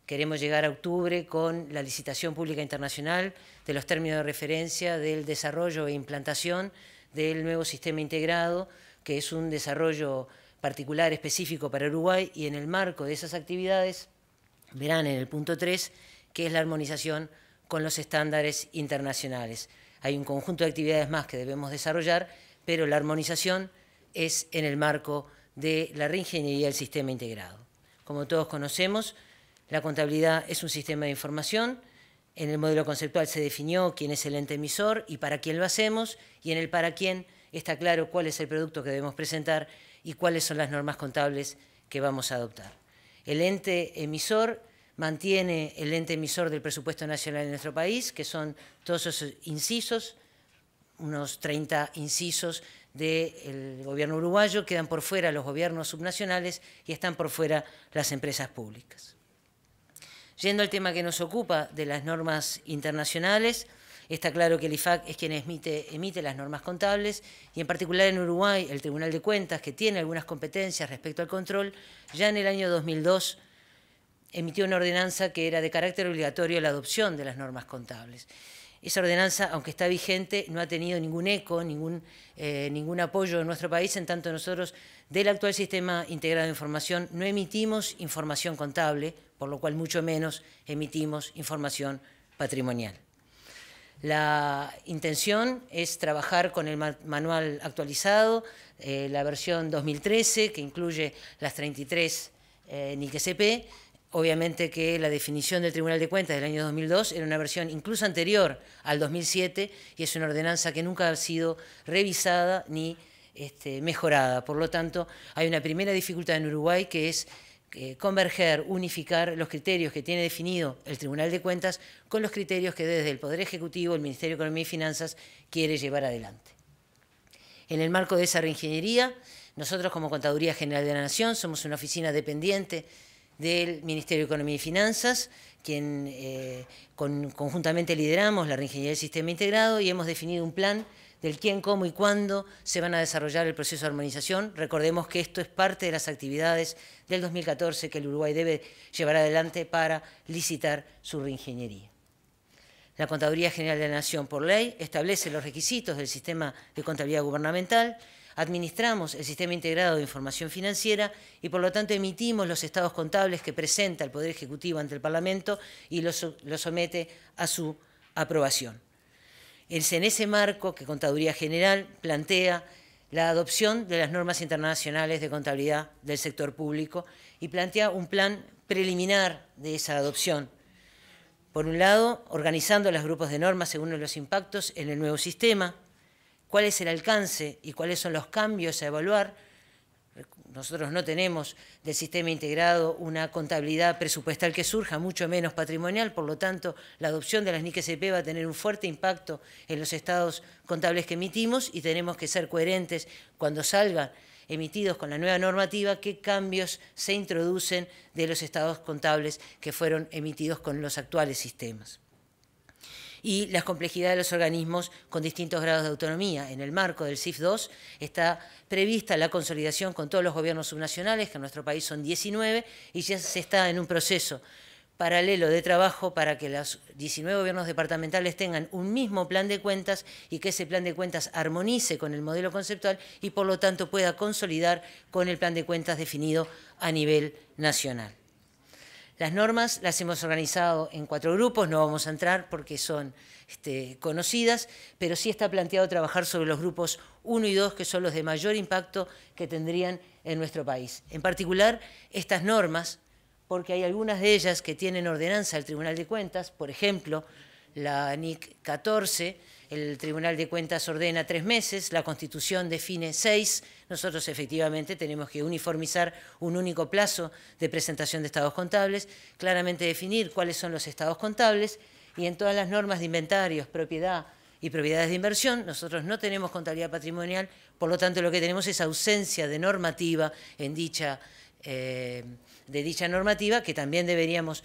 queremos llegar a octubre con la licitación pública internacional de los términos de referencia del desarrollo e implantación del nuevo sistema integrado, que es un desarrollo particular específico para Uruguay, y en el marco de esas actividades verán en el punto 3 que es la armonización con los estándares internacionales. Hay un conjunto de actividades más que debemos desarrollar, pero la armonización es en el marco de la reingeniería del sistema integrado. Como todos conocemos, la contabilidad es un sistema de información. En el modelo conceptual se definió quién es el ente emisor y para quién lo hacemos, y en el para quién está claro cuál es el producto que debemos presentar y cuáles son las normas contables que vamos a adoptar. El ente emisor mantiene el ente emisor del presupuesto nacional de nuestro país, que son todos esos incisos, unos 30 incisos del gobierno uruguayo, quedan por fuera los gobiernos subnacionales y están por fuera las empresas públicas. Yendo al tema que nos ocupa de las normas internacionales, está claro que el IFAC es quien emite las normas contables, y en particular en Uruguay el Tribunal de Cuentas, que tiene algunas competencias respecto al control, ya en el año 2002 emitió una ordenanza que era de carácter obligatorio la adopción de las normas contables. Esa ordenanza, aunque está vigente, no ha tenido ningún eco, ningún apoyo en nuestro país, en tanto nosotros del actual sistema integrado de información no emitimos información contable, por lo cual mucho menos emitimos información patrimonial. La intención es trabajar con el manual actualizado, la versión 2013, que incluye las 33 NIC SP. Obviamente que la definición del Tribunal de Cuentas del año 2002 era una versión incluso anterior al 2007 y es una ordenanza que nunca ha sido revisada ni mejorada. Por lo tanto, hay una primera dificultad en Uruguay que es converger, unificar los criterios que tiene definido el Tribunal de Cuentas con los criterios que desde el Poder Ejecutivo, el Ministerio de Economía y Finanzas, quiere llevar adelante. En el marco de esa reingeniería, nosotros como Contaduría General de la Nación somos una oficina dependiente del Ministerio de Economía y Finanzas, quien conjuntamente lideramos la reingeniería del sistema integrado y hemos definido un plan del quién, cómo y cuándo se van a desarrollar el proceso de armonización. Recordemos que esto es parte de las actividades del 2014 que el Uruguay debe llevar adelante para licitar su reingeniería. La Contaduría General de la Nación, por ley, establece los requisitos del sistema de contabilidad gubernamental, administramos el Sistema Integrado de Información Financiera y, por lo tanto, emitimos los estados contables que presenta el Poder Ejecutivo ante el Parlamento y los somete a su aprobación. Es en ese marco que Contaduría General plantea la adopción de las normas internacionales de contabilidad del sector público y plantea un plan preliminar de esa adopción. Por un lado, organizando los grupos de normas según los impactos en el nuevo sistema, cuál es el alcance y cuáles son los cambios a evaluar. Nosotros no tenemos del sistema integrado una contabilidad presupuestal que surja, mucho menos patrimonial, por lo tanto, la adopción de las NIC-SP va a tener un fuerte impacto en los estados contables que emitimos y tenemos que ser coherentes cuando salgan emitidos con la nueva normativa, qué cambios se introducen de los estados contables que fueron emitidos con los actuales sistemas. Y la complejidad de los organismos con distintos grados de autonomía. En el marco del CIF2 está prevista la consolidación con todos los gobiernos subnacionales, que en nuestro país son 19, y ya se está en un proceso paralelo de trabajo para que los 19 gobiernos departamentales tengan un mismo plan de cuentas y que ese plan de cuentas armonice con el modelo conceptual y por lo tanto pueda consolidar con el plan de cuentas definido a nivel nacional. Las normas las hemos organizado en 4 grupos, no vamos a entrar porque son conocidas, pero sí está planteado trabajar sobre los grupos 1 y 2, que son los de mayor impacto que tendrían en nuestro país. En particular, estas normas, porque hay algunas de ellas que tienen ordenanza del Tribunal de Cuentas, por ejemplo, la NIC 14, el Tribunal de Cuentas ordena 3 meses, la Constitución define 6, nosotros efectivamente tenemos que uniformizar un único plazo de presentación de estados contables, claramente definir cuáles son los estados contables y en todas las normas de inventarios, propiedad y propiedades de inversión, nosotros no tenemos contabilidad patrimonial, por lo tanto lo que tenemos es ausencia de normativa en de dicha normativa que también deberíamos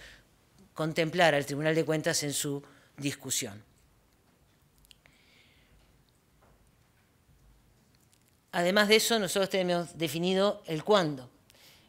contemplar al Tribunal de Cuentas en su discusión. Además de eso, nosotros tenemos definido el cuándo.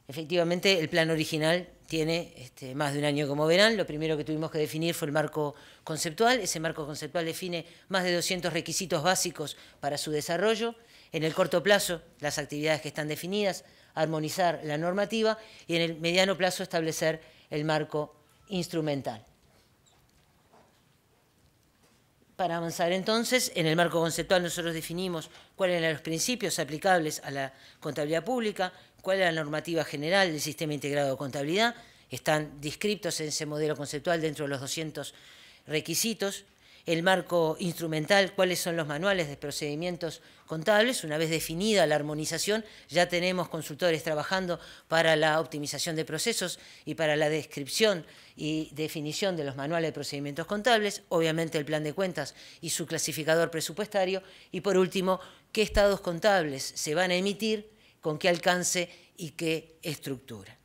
Efectivamente, el plan original tiene más de un año, como verán. Lo primero que tuvimos que definir fue el marco conceptual. Ese marco conceptual define más de 200 requisitos básicos para su desarrollo. En el corto plazo, las actividades que están definidas, armonizar la normativa y en el mediano plazo establecer el marco instrumental. Para avanzar entonces, en el marco conceptual nosotros definimos cuáles eran los principios aplicables a la contabilidad pública, cuál es la normativa general del Sistema Integrado de Contabilidad, están descritos en ese modelo conceptual dentro de los 200 requisitos, el marco instrumental, cuáles son los manuales de procedimientos contables. Una vez definida la armonización, ya tenemos consultores trabajando para la optimización de procesos y para la descripción y definición de los manuales de procedimientos contables, obviamente el plan de cuentas y su clasificador presupuestario, y por último, qué estados contables se van a emitir, con qué alcance y qué estructura.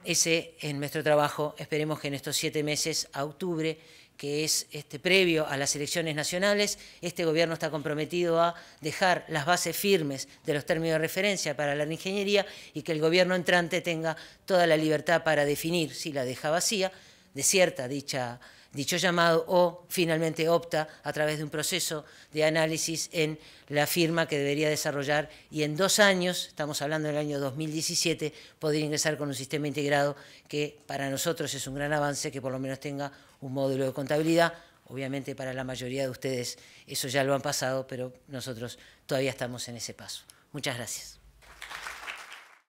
Ese es nuestro trabajo, esperemos que en estos 7 meses, a octubre, que es previo a las elecciones nacionales, este gobierno está comprometido a dejar las bases firmes de los términos de referencia para la ingeniería y que el gobierno entrante tenga toda la libertad para definir si la deja vacía, desierta dicho llamado o finalmente opta a través de un proceso de análisis en la firma que debería desarrollar y en 2 años, estamos hablando del año 2017, poder ingresar con un sistema integrado que para nosotros es un gran avance, que por lo menos tenga un módulo de contabilidad. Obviamente para la mayoría de ustedes eso ya lo han pasado, pero nosotros todavía estamos en ese paso. Muchas gracias.